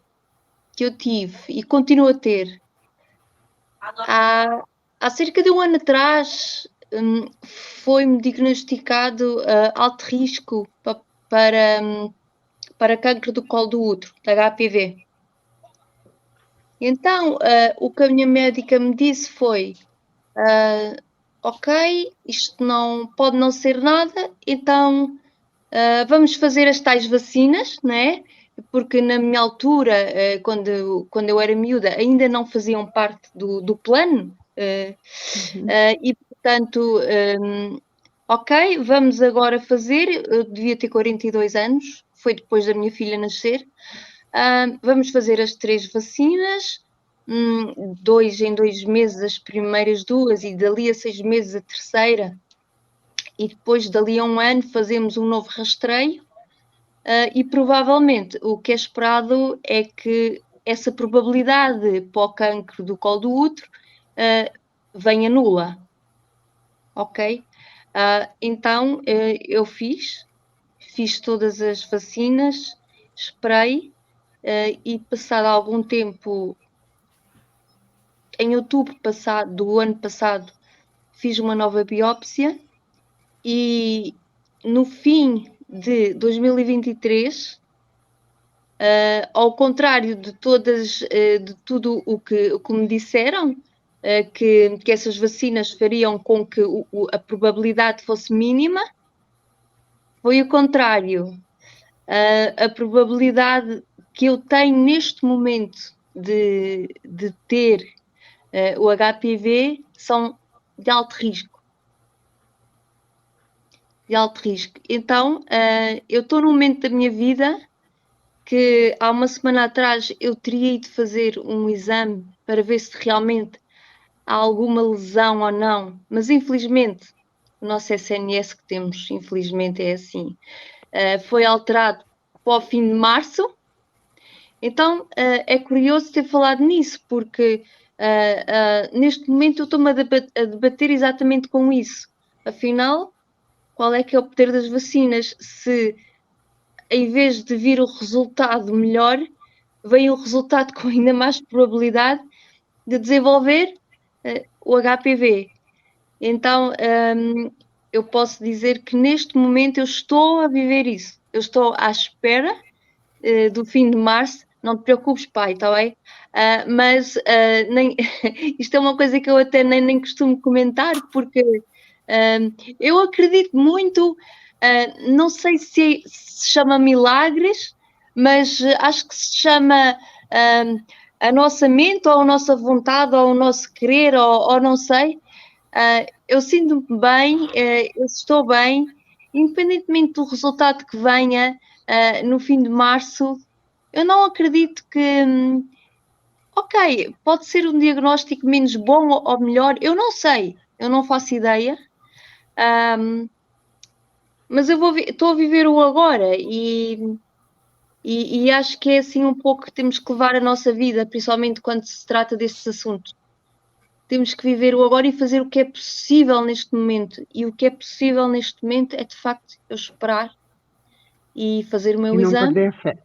que eu tive e continuo a ter. Há cerca de um ano atrás foi-me diagnosticado alto risco para cancro do colo do útero, HPV. Então, o que a minha médica me disse foi, ok, isto pode não ser nada, então vamos fazer as tais vacinas, né? Porque na minha altura, quando eu era miúda, ainda não faziam parte do plano, e portanto, ok, vamos agora fazer, eu devia ter 42 anos, foi depois da minha filha nascer, vamos fazer as 3 vacinas, 2 em 2 meses as primeiras 2 e dali a 6 meses a terceira, e depois dali a um ano fazemos um novo rastreio, e provavelmente o que é esperado é que essa probabilidade para o cancro do colo do útero venha nula, ok? Então eu fiz todas as vacinas, esperei, e passado algum tempo, em outubro do ano passado, fiz uma nova biópsia e no fim de 2023 ao contrário de tudo o que me disseram, que essas vacinas fariam com que a probabilidade fosse mínima, foi o contrário. A probabilidade que eu tenho neste momento de ter o HPV são de alto risco. De alto risco. Então, eu estou num momento da minha vida que há uma semana atrás eu teria ido fazer um exame para ver se realmente há alguma lesão ou não, mas infelizmente o nosso SNS que temos, infelizmente é assim, foi alterado para o fim de março. Então é curioso ter falado nisso, porque neste momento eu estou-me a debater exatamente com isso. Afinal, qual é que é o poder das vacinas? Se em vez de vir o resultado melhor, vem o resultado com ainda mais probabilidade de desenvolver o HPV. Então, eu posso dizer que neste momento eu estou a viver isso. Eu estou à espera do fim de março. Não te preocupes, pai, está bem? Mas isto é uma coisa que eu até nem costumo comentar, porque eu acredito muito, não sei se chama milagres, mas acho que se chama a nossa mente, ou a nossa vontade, ou o nosso querer, ou não sei. Eu sinto-me bem, eu estou bem, independentemente do resultado que venha no fim de março. Eu não acredito que, ok, pode ser um diagnóstico menos bom ou melhor, eu não sei, eu não faço ideia, mas estou a viver o agora e acho que é assim um pouco que temos que levar a nossa vida, principalmente quando se trata destes assuntos. Temos que viver o agora e fazer o que é possível neste momento. E o que é possível neste momento é, de facto, eu esperar e fazer o meu exame. Perder a fé.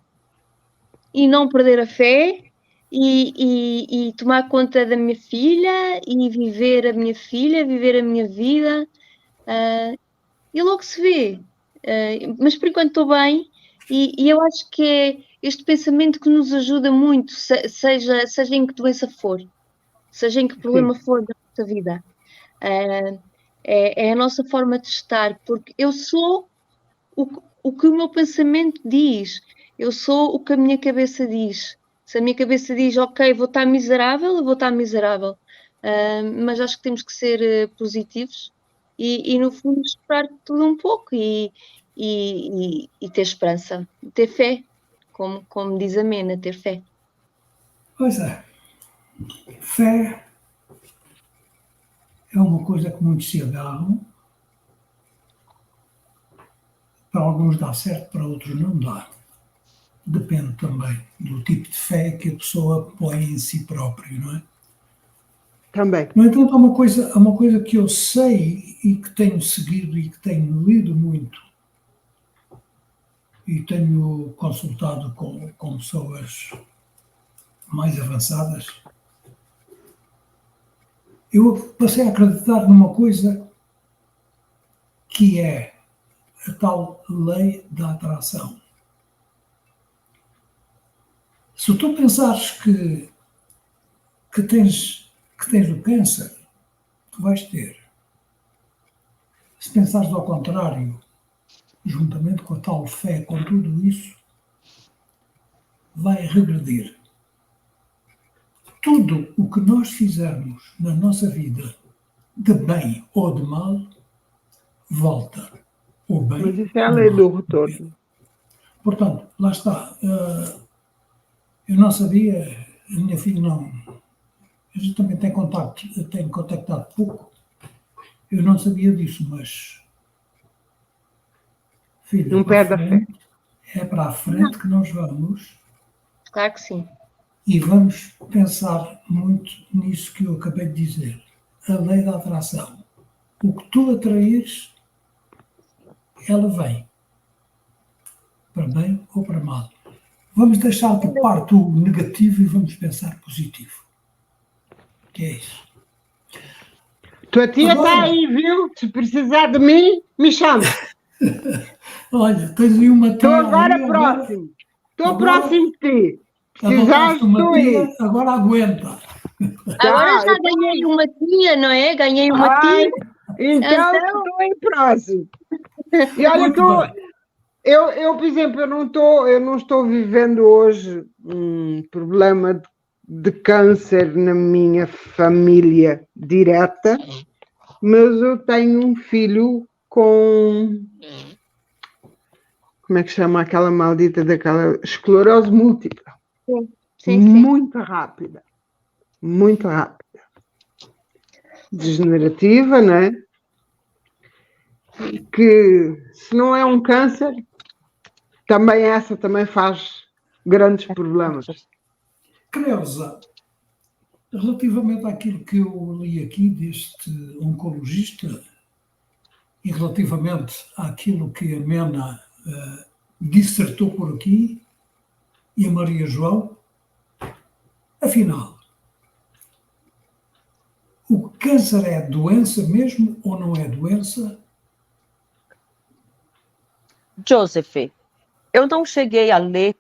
E não perder a fé. E tomar conta da minha filha. E viver a minha filha, viver a minha vida. E logo se vê. Mas, por enquanto, estou bem. E eu acho que é este pensamento que nos ajuda muito, seja em que doença for. Seja em que problema for da nossa vida. É a nossa forma de estar, porque eu sou o que o meu pensamento diz, eu sou o que a minha cabeça diz. Se a minha cabeça diz, ok, vou estar miserável, eu vou estar miserável. Mas acho que temos que ser positivos e, no fundo, esperar tudo um pouco e ter esperança, ter fé, como diz a Mena, ter fé. Pois é. Fé é uma coisa que muitos se agarram. Para alguns dá certo, para outros não dá. Depende também do tipo de fé que a pessoa põe em si próprio, não é? Também. No entanto, há uma coisa que eu sei e que tenho seguido e que tenho lido muito e tenho consultado com pessoas mais avançadas. Eu passei a acreditar numa coisa que é a tal lei da atração. Se tu pensares que tens o câncer, tu vais ter. Se pensares ao contrário, juntamente com a tal fé, com tudo isso, vai regredir. Tudo o que nós fizermos na nossa vida, de bem ou de mal, volta. Ou bem, mas isso é a lei do retorno. Portanto, lá está. Eu não sabia, a minha filha não. A gente também tem contactado pouco. Eu não sabia disso, mas. Filha, não perde a fé. É para a frente que nós vamos. Claro que sim. E vamos pensar muito nisso que eu acabei de dizer. A lei da atração. O que tu atraires, ela vem. Para bem ou para mal. Vamos deixar de parte o negativo e vamos pensar positivo. Que é isso. Tua tia está aí, viu? Se precisar de mim, me chama. Olha, tens aí uma tia. Estou agora próximo. Estou próximo de ti. Precisares, estou aí. Agora aguenta. Agora já ganhei uma tia, não é? Ganhei uma tia. Então estou aí próximo. E olha que eu, por exemplo, eu não estou vivendo hoje um problema de câncer na minha família direta, mas eu tenho um filho com, como é que chama aquela maldita daquela esclerose múltipla. Sim. Muito rápida. Muito rápida. Degenerativa, não é? Que se não é um câncer, também essa também faz grandes problemas. Creusa, relativamente àquilo que eu li aqui deste oncologista e relativamente àquilo que a Mena dissertou por aqui e a Maria João, afinal, o câncer é doença mesmo ou não é doença? Joseph, eu não cheguei a ler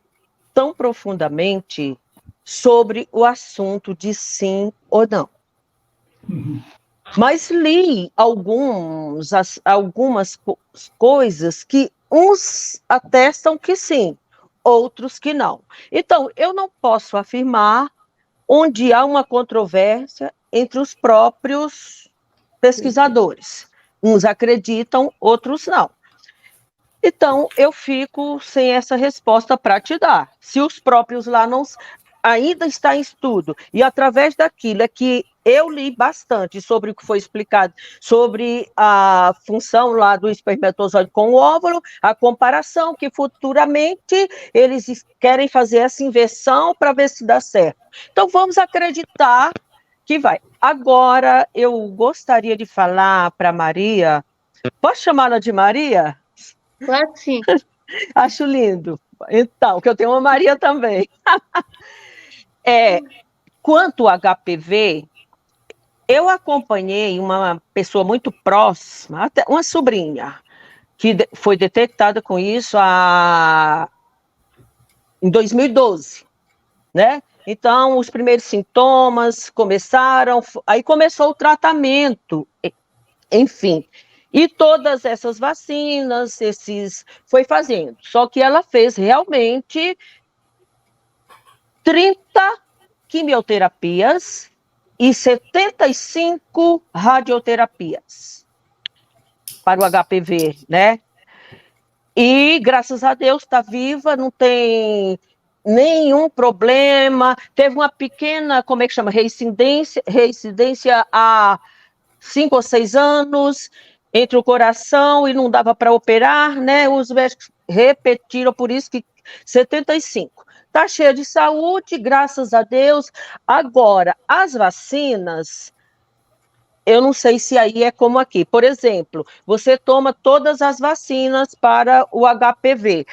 tão profundamente sobre o assunto de sim ou não. Mas li algumas coisas que uns atestam que sim, outros que não. Então, eu não posso afirmar onde há uma controvérsia entre os próprios pesquisadores. Uns acreditam, outros não. Então, eu fico sem essa resposta para te dar. Se os próprios lá não ainda está em estudo, e através daquilo é que eu li bastante sobre o que foi explicado, sobre a função lá do espermatozoide com o óvulo, a comparação, que futuramente eles querem fazer essa inversão para ver se dá certo. Então, vamos acreditar que vai. Agora, eu gostaria de falar para Maria, posso chamá-la de Maria? Claro que sim. Acho lindo. Então, que eu tenho uma Maria também. Quanto ao HPV, eu acompanhei uma pessoa muito próxima, até uma sobrinha, que foi detectada com isso em 2012, né? Então, os primeiros sintomas começaram, aí começou o tratamento, enfim. E todas essas vacinas, foi fazendo. Só que ela fez realmente 30 quimioterapias e 75 radioterapias para o HPV, né? E, graças a Deus, está viva, não tem nenhum problema. Teve uma pequena, como é que chama? Reincidência há 5 ou 6 anos, entre o coração e não dava para operar, né? Os médicos repetiram, por isso que 75. Está cheia de saúde, graças a Deus. Agora, as vacinas, eu não sei se aí é como aqui. Por exemplo, você toma todas as vacinas para o HPV.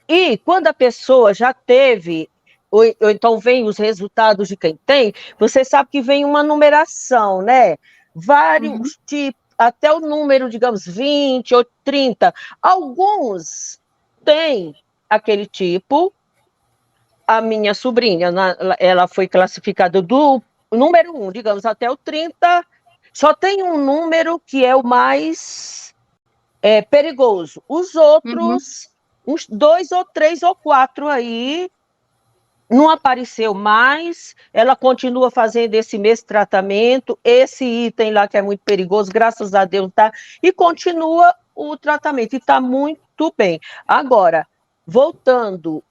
E quando a pessoa já teve, ou então vem os resultados de quem tem, você sabe que vem uma numeração, né? Vários tipos, até o número, digamos, 20 ou 30. Alguns têm aquele tipo. A minha sobrinha, ela foi classificada do número 1, digamos, até o 30. Só tem um número que é o mais perigoso. Os outros, uns 2 ou 3 ou 4 aí, não apareceu mais, ela continua fazendo esse mesmo tratamento, esse item lá que é muito perigoso, graças a Deus, tá? E continua o tratamento, e está muito bem. Agora, voltando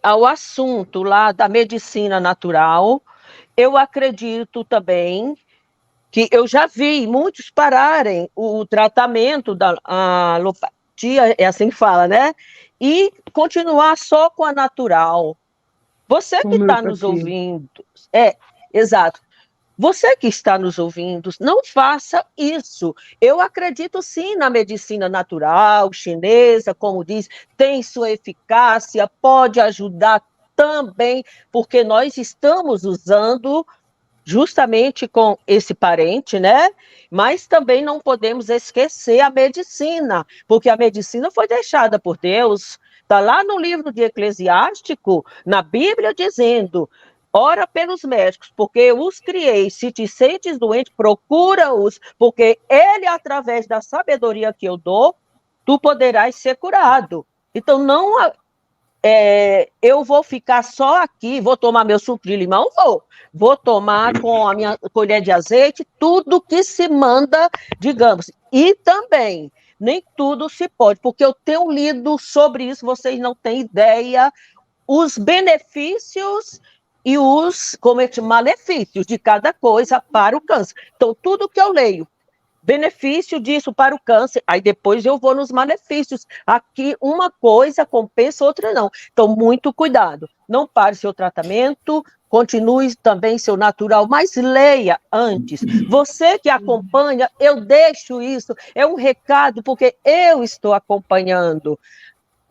ao assunto lá da medicina natural, eu acredito também que eu já vi muitos pararem o tratamento da alopatia, é assim que fala, né? E continuar só com a natural. Você que está nos ouvindo, exato. Você que está nos ouvindo, não faça isso. Eu acredito sim na medicina natural, chinesa, como diz, tem sua eficácia, pode ajudar também, porque nós estamos usando justamente com esse parente, né? Mas também não podemos esquecer a medicina, porque a medicina foi deixada por Deus Está lá no livro de Eclesiástico, na Bíblia, dizendo: ora pelos médicos, porque eu os criei. Se te sentes doente, procura-os, porque ele, através da sabedoria que eu dou, tu poderás ser curado. Então, não eu vou ficar só aqui, vou tomar meu suco de limão, vou tomar com a minha colher de azeite, tudo que se manda, digamos. E também, nem tudo se pode, porque eu tenho lido sobre isso, vocês não têm ideia, os benefícios e os malefícios de cada coisa para o câncer. Então, tudo que eu leio, benefício disso para o câncer, aí depois eu vou nos malefícios. Aqui uma coisa compensa, outra não. Então, muito cuidado. Não pare seu tratamento, continue também seu natural, mas leia antes. Você que acompanha, eu deixo isso, é um recado, porque eu estou acompanhando.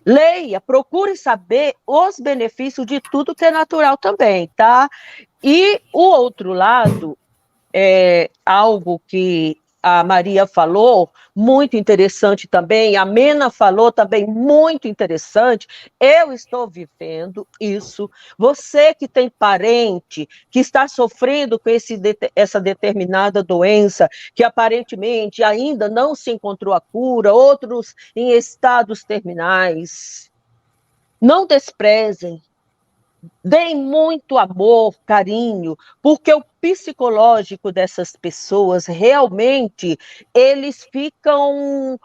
Leia, procure saber os benefícios de tudo que é natural também, tá? E o outro lado, algo que a Maria falou, muito interessante também, a Mena falou também, muito interessante, eu estou vivendo isso, você que tem parente, que está sofrendo com essa determinada doença, que aparentemente ainda não se encontrou a cura, outros em estados terminais, não desprezem, deem muito amor, carinho, porque o psicológico dessas pessoas, realmente, eles ficam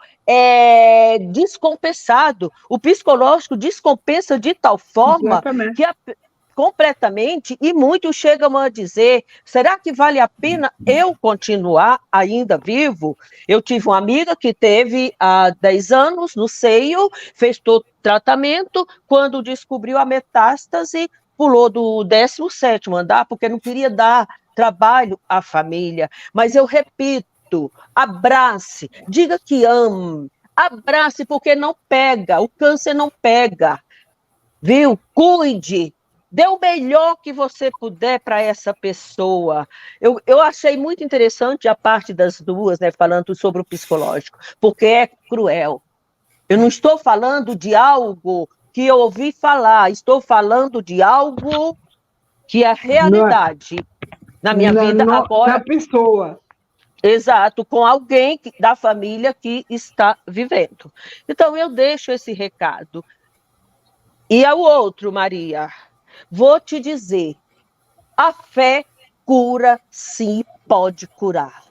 descompensados. O psicológico descompensa de tal forma que completamente, e muitos chegam a dizer, será que vale a pena eu continuar ainda vivo? Eu tive uma amiga que teve há 10 anos no seio, fez todo o tratamento, quando descobriu a metástase, pulou do 17º andar, porque não queria dar trabalho à família. Mas eu repito, abrace, diga que ame, abrace, porque não pega, o câncer não pega, viu? Cuide, dê o melhor que você puder para essa pessoa. Eu achei muito interessante a parte das duas, né, falando sobre o psicológico, porque é cruel. Eu não estou falando de algo que eu ouvi falar, estou falando de algo que é realidade na minha vida agora. Na pessoa. Exato, com alguém da família que está vivendo. Então, eu deixo esse recado. E ao outro, Maria, vou te dizer, a fé cura, sim, pode curar.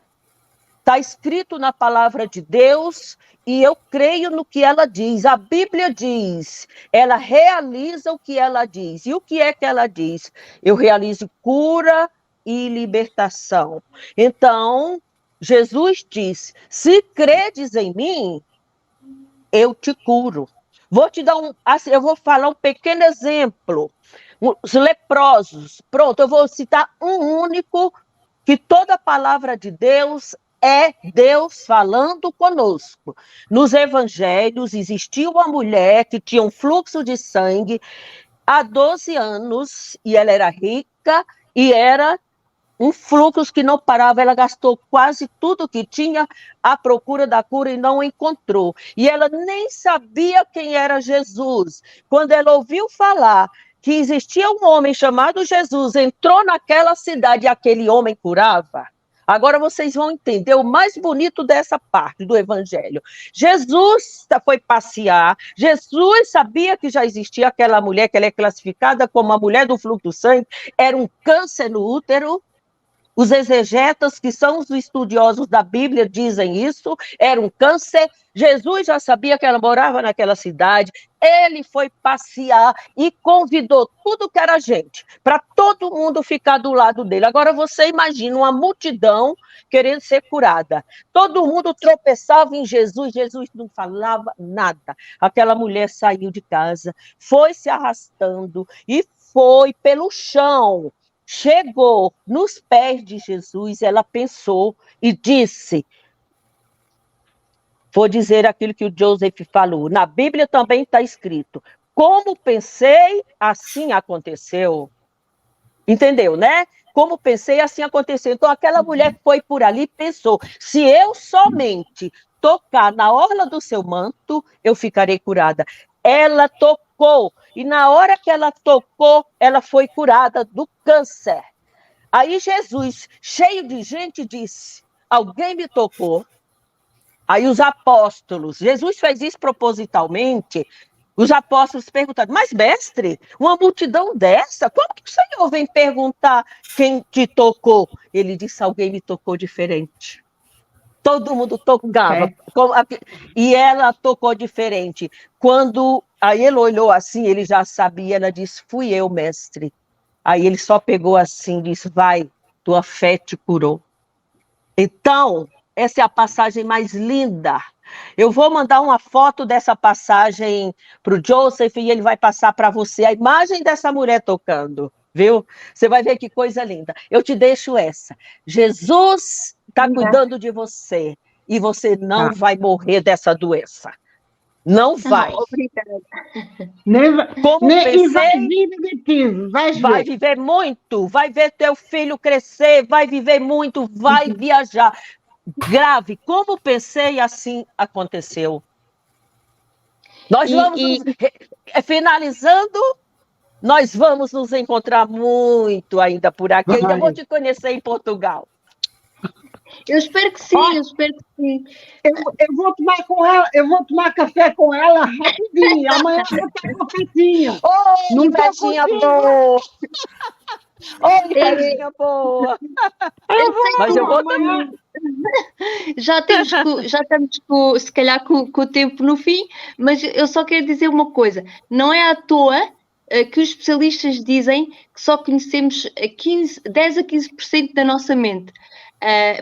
Está escrito na palavra de Deus e eu creio no que ela diz. A Bíblia diz, ela realiza o que ela diz. E o que é que ela diz? Eu realizo cura e libertação. Então, Jesus diz, se credes em mim, eu te curo. Vou te dar eu vou falar um pequeno exemplo. Os leprosos, pronto, eu vou citar um único, que toda a palavra de Deus é Deus falando conosco. Nos evangelhos existia uma mulher que tinha um fluxo de sangue há 12 anos, e ela era rica, e era um fluxo que não parava, ela gastou quase tudo que tinha à procura da cura e não encontrou. E ela nem sabia quem era Jesus. Quando ela ouviu falar que existia um homem chamado Jesus, entrou naquela cidade e aquele homem curava. Agora vocês vão entender o mais bonito dessa parte do evangelho. Jesus foi passear, Jesus sabia que já existia aquela mulher, que ela é classificada como a mulher do fluxo do sangue, era um câncer no útero. Os exegetas, que são os estudiosos da Bíblia, dizem isso, era um câncer. Jesus já sabia que ela morava naquela cidade, ele foi passear e convidou tudo que era gente, para todo mundo ficar do lado dele. Agora você imagina uma multidão querendo ser curada. Todo mundo tropeçava em Jesus, Jesus não falava nada. Aquela mulher saiu de casa, foi se arrastando e foi pelo chão. Chegou nos pés de Jesus, ela pensou e disse, vou dizer aquilo que o Joseph falou, na Bíblia também está escrito, como pensei, assim aconteceu. Entendeu, né? Como pensei, assim aconteceu. Então, aquela mulher que foi por ali pensou, se eu somente tocar na orla do seu manto, eu ficarei curada. Ela tocou, e na hora que ela tocou, ela foi curada do câncer. Aí Jesus, cheio de gente, disse: alguém me tocou. Aí os apóstolos, Jesus fez isso propositalmente. Os apóstolos perguntaram: mas mestre, uma multidão dessa, como que o Senhor vem perguntar quem te tocou? Ele disse: alguém me tocou diferente. Todo mundo tocava. E ela tocou diferente. Aí ele olhou assim, ele já sabia, ela disse: fui eu, mestre. Aí ele só pegou assim e disse: vai, tua fé te curou. Então, essa é a passagem mais linda. Eu vou mandar uma foto dessa passagem para o Joseph e ele vai passar para você a imagem dessa mulher tocando, viu? Você vai ver que coisa linda. Eu te deixo essa. Jesus está cuidando de você e você não vai morrer dessa doença. Não vai. Obrigada. E vai vir negativo, vai viver muito, vai ver teu filho crescer, vai viver muito, vai viajar. Grave, como pensei, assim aconteceu. Nós vamos, finalizando, nós vamos nos encontrar muito ainda por aqui. Eu vou te conhecer em Portugal. Eu espero que sim, eu espero que sim. Eu vou tomar com ela, eu vou tomar café com ela rapidinho. Amanhã eu vou estar com cafezinho. Oi, Betinha boa! Oi, Betinha boa! Mas eu vou também. Já estamos se calhar com o tempo no fim, mas eu só quero dizer uma coisa: não é à toa que os especialistas dizem que só conhecemos 10 a 15% da nossa mente,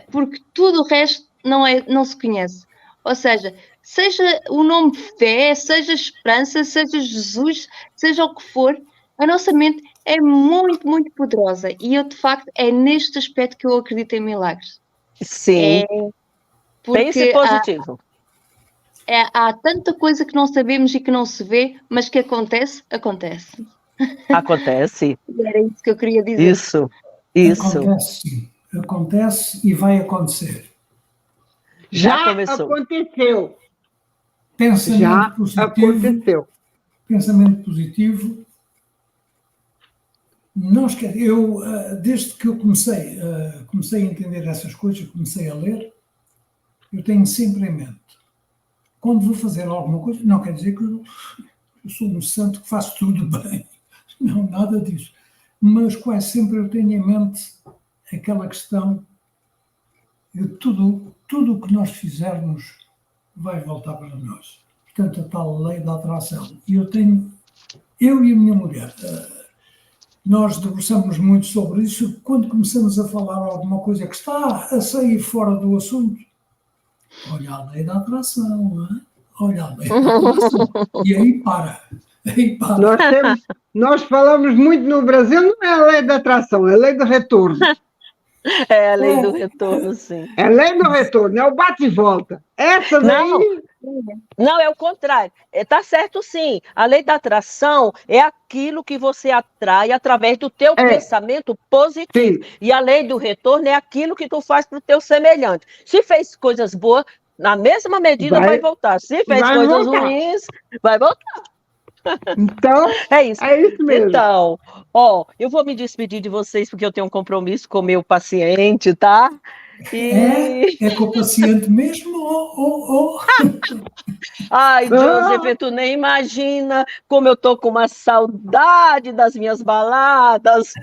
porque tudo o resto não se conhece. Ou seja o nome fé, seja esperança, seja Jesus, seja o que for, a nossa mente é muito, muito poderosa e eu, de facto, é neste aspecto que eu acredito em milagres. Sim, pense positivo. Há tanta coisa que não sabemos e que não se vê, mas que acontece. Acontece. Era isso que eu queria dizer. Isso. Acontece e vai acontecer. Já aconteceu. Pensamento positivo. Aconteceu. Pensamento positivo. Desde que eu comecei a entender essas coisas, comecei a ler, eu tenho sempre em mente, quando vou fazer alguma coisa, não quer dizer que eu sou um santo que faço tudo bem, não, nada disso, mas quase sempre eu tenho em mente aquela questão de tudo o que nós fizermos vai voltar para nós. Portanto, a tal lei da atração. E eu e a minha mulher, nós debruçamos muito sobre isso. Quando começamos a falar alguma coisa que está a sair fora do assunto, olha a lei da atração, olha a lei da atração. E aí para. Nós falamos muito no Brasil, não é a lei da atração, é a lei do retorno. É a lei do retorno, sim. É a lei do retorno, é o bate e volta. Essa daí... Não, é o contrário. Está certo, sim. A lei da atração é aquilo que você atrai através do teu pensamento positivo. Sim. E a lei do retorno é aquilo que tu faz para o teu semelhante. Se fez coisas boas, na mesma medida vai voltar. Se fez coisas ruins, vai voltar. Então, é isso mesmo. Então, eu vou me despedir de vocês porque eu tenho um compromisso com o meu paciente, tá? É com o paciente mesmo? Ai, Joseph, tu nem imagina como eu tô com uma saudade das minhas baladas.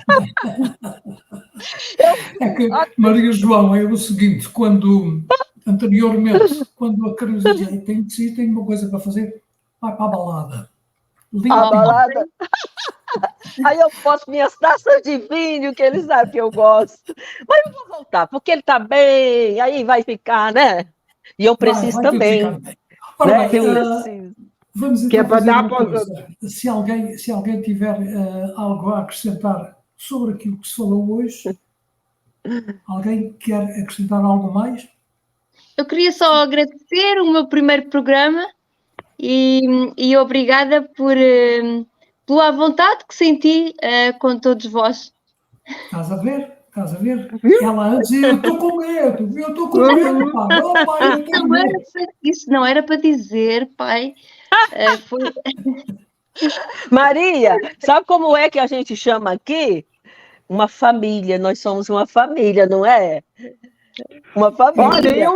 Maria João, é o seguinte, anteriormente, quando a Creuza dizia, tenho uma coisa para fazer, vai para a balada. A balada. Aí eu posto minhas taças de vinho, que eles sabem que eu gosto. Mas eu vou voltar, porque ele está bem, aí vai ficar, né? E eu preciso também. Ora bem, vamos então fazer uma coisa. Se alguém tiver algo a acrescentar sobre aquilo que se falou hoje, alguém quer acrescentar algo mais? Eu queria só agradecer o meu primeiro programa e obrigada pela vontade que senti com todos vós. Estás a ver? Estás a ver? Viu? Ela antes dizia, eu estou com medo, pá. Oh, pai, eu tenho medo. Isso não era para dizer, pai. Foi... Maria, sabe como é que a gente chama aqui? Uma família, nós somos uma família, não é? Uma Olha, família.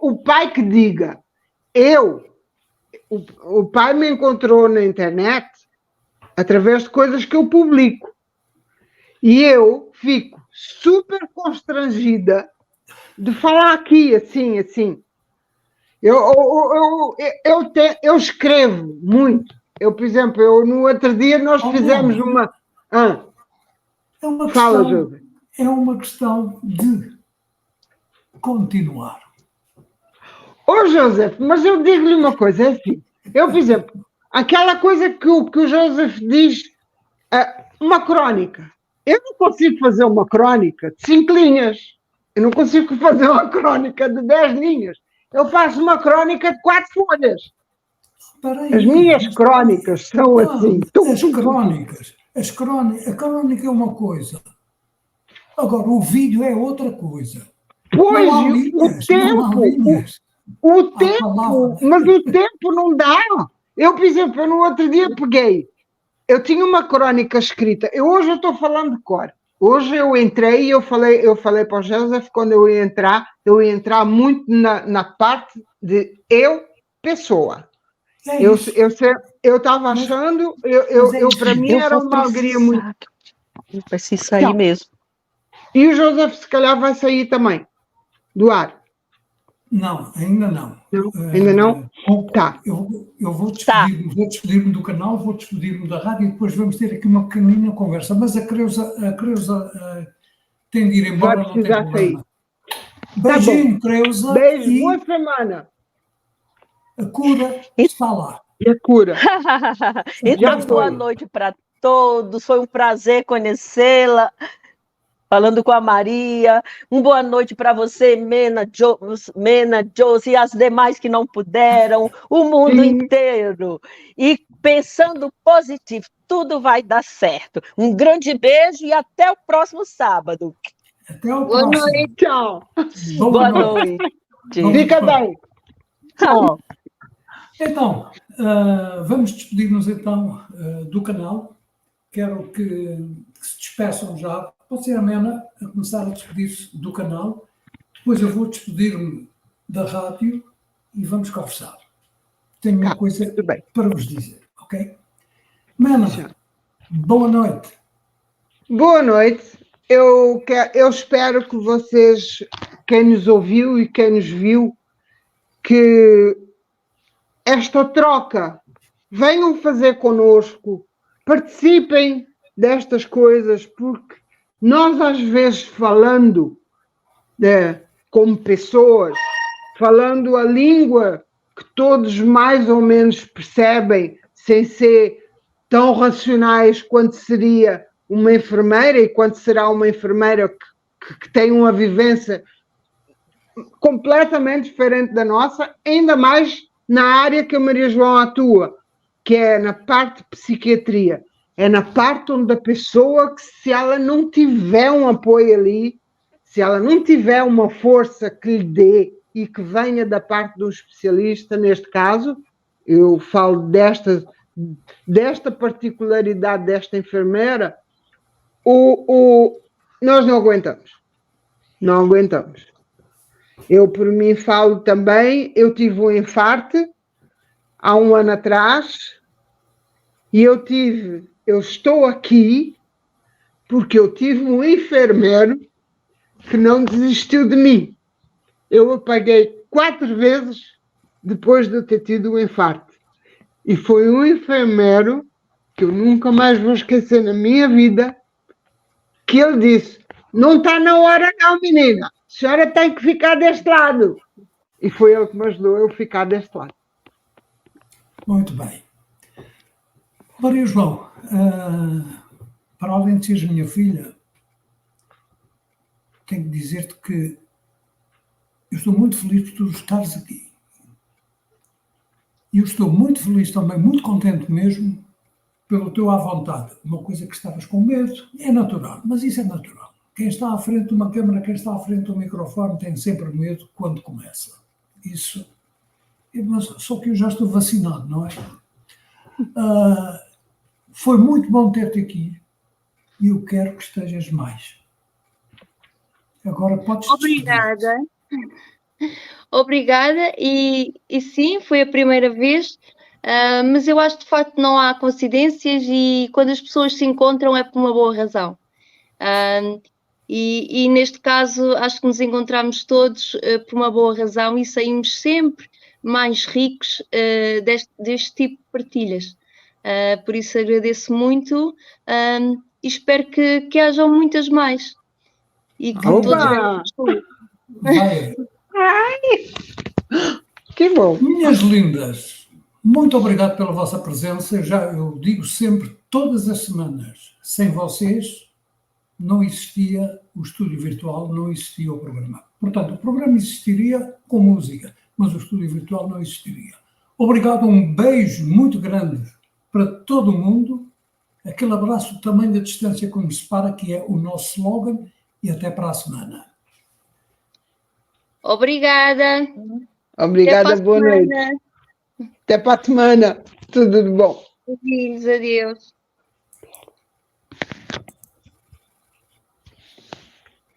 o pai que diga, o pai me encontrou na internet através de coisas que eu publico. E eu fico super constrangida de falar aqui assim. Eu escrevo muito. Por exemplo, no outro dia nós fizemos uma. É uma Fala, questão, José. é uma questão de continuar. Ô, José, mas eu digo-lhe uma coisa, é assim. Eu, por exemplo, aquela coisa que o José diz, uma crónica. Eu não consigo fazer uma crónica de 5 linhas. Eu não consigo fazer uma crónica de 10 linhas. Eu faço uma crónica de 4 folhas. As minhas crónicas são assim. A crónica é uma coisa. Agora, o vídeo é outra coisa. Pois, não há linhas. O tempo, mas o tempo não dá. Eu, por exemplo, no outro dia peguei. Eu tinha uma crónica escrita. Hoje eu estou falando de cor. Hoje eu entrei e eu falei para o Joseph, quando eu ia entrar muito na parte de pessoa. Eu estava achando, para mim era uma alegria muito. Eu preciso sair mesmo. E o Joseph, se calhar, vai sair também do ar. Não, ainda não. Ainda não? Tá. Eu vou despedir-me do canal, vou despedir-me da rádio e depois vamos ter aqui uma pequenina conversa. Mas a Creusa tem de ir embora, não tem problema. Beijinho, Creusa. Beijo, boa semana. A cura está lá. E a cura? Então, boa noite para todos. Foi um prazer conhecê-la. Falando com a Maria. Boa noite para você, Mena, Josi e as demais que não puderam, o mundo inteiro. E pensando positivo, tudo vai dar certo. Um grande beijo e até o próximo sábado. Até o próximo. Boa noite, tchau. Boa noite. Fica bem. Tchau. Então, vamos despedir-nos então do canal. Quero que se despeçam já. Pode ser a Mena a começar a despedir-se do canal. Depois eu vou despedir-me da rádio e vamos conversar. Tenho uma coisa para vos dizer, ok? Mena, boa noite. Boa noite. Eu espero que vocês, quem nos ouviu e quem nos viu, que esta troca venham fazer connosco, participem destas coisas, porque nós, às vezes, falando como pessoas, falando a língua que todos mais ou menos percebem, sem ser tão racionais quanto seria uma enfermeira e quanto será uma enfermeira que tem uma vivência completamente diferente da nossa, ainda mais na área que a Maria João atua, que é na parte de psiquiatria. É na parte onde a pessoa, que se ela não tiver um apoio ali, se ela não tiver uma força que lhe dê e que venha da parte do especialista, neste caso, eu falo desta particularidade desta enfermeira, nós não aguentamos. Não aguentamos. Eu, por mim, falo também, eu tive um infarto há 1 ano atrás e eu estou aqui porque eu tive um enfermeiro que não desistiu de mim. Eu apaguei 4 vezes depois de eu ter tido um infarto. E foi um enfermeiro que eu nunca mais vou esquecer na minha vida, que ele disse: não está na hora não, menina. A senhora tem que ficar deste lado. E foi ele que me ajudou a eu ficar deste lado. Muito bem. Maria João, para além de seres minha filha, tenho que dizer-te que eu estou muito feliz por tu estares aqui. E eu estou muito feliz também, muito contente mesmo, pelo teu à vontade, uma coisa que estavas com medo, é natural, mas isso é natural. Quem está à frente de uma câmara, quem está à frente de um microfone tem sempre medo quando começa. Isso, mas só que eu já estou vacinado, não é? Foi muito bom ter-te aqui e eu quero que estejas mais. Agora podes Obrigada. Obrigada, e sim, foi a primeira vez, mas eu acho que de facto não há coincidências e quando as pessoas se encontram é por uma boa razão. E neste caso acho que nos encontramos todos por uma boa razão e saímos sempre mais ricos deste tipo de partilhas. Por isso agradeço muito e espero que hajam muitas mais e que todos venham. Vai. Que bom. Minhas lindas, muito obrigado pela vossa presença. Eu digo sempre, todas as semanas, sem vocês não existia o estúdio virtual, não existia o programa. Portanto, o programa existiria com música, mas o estúdio virtual não existiria. Obrigado, um beijo muito grande para todo mundo. Aquele abraço do tamanho da distância que nos separa, que é o nosso slogan, e até para a semana. Obrigada. Obrigada, boa noite. Até para a semana. Tudo de bom. Adeus.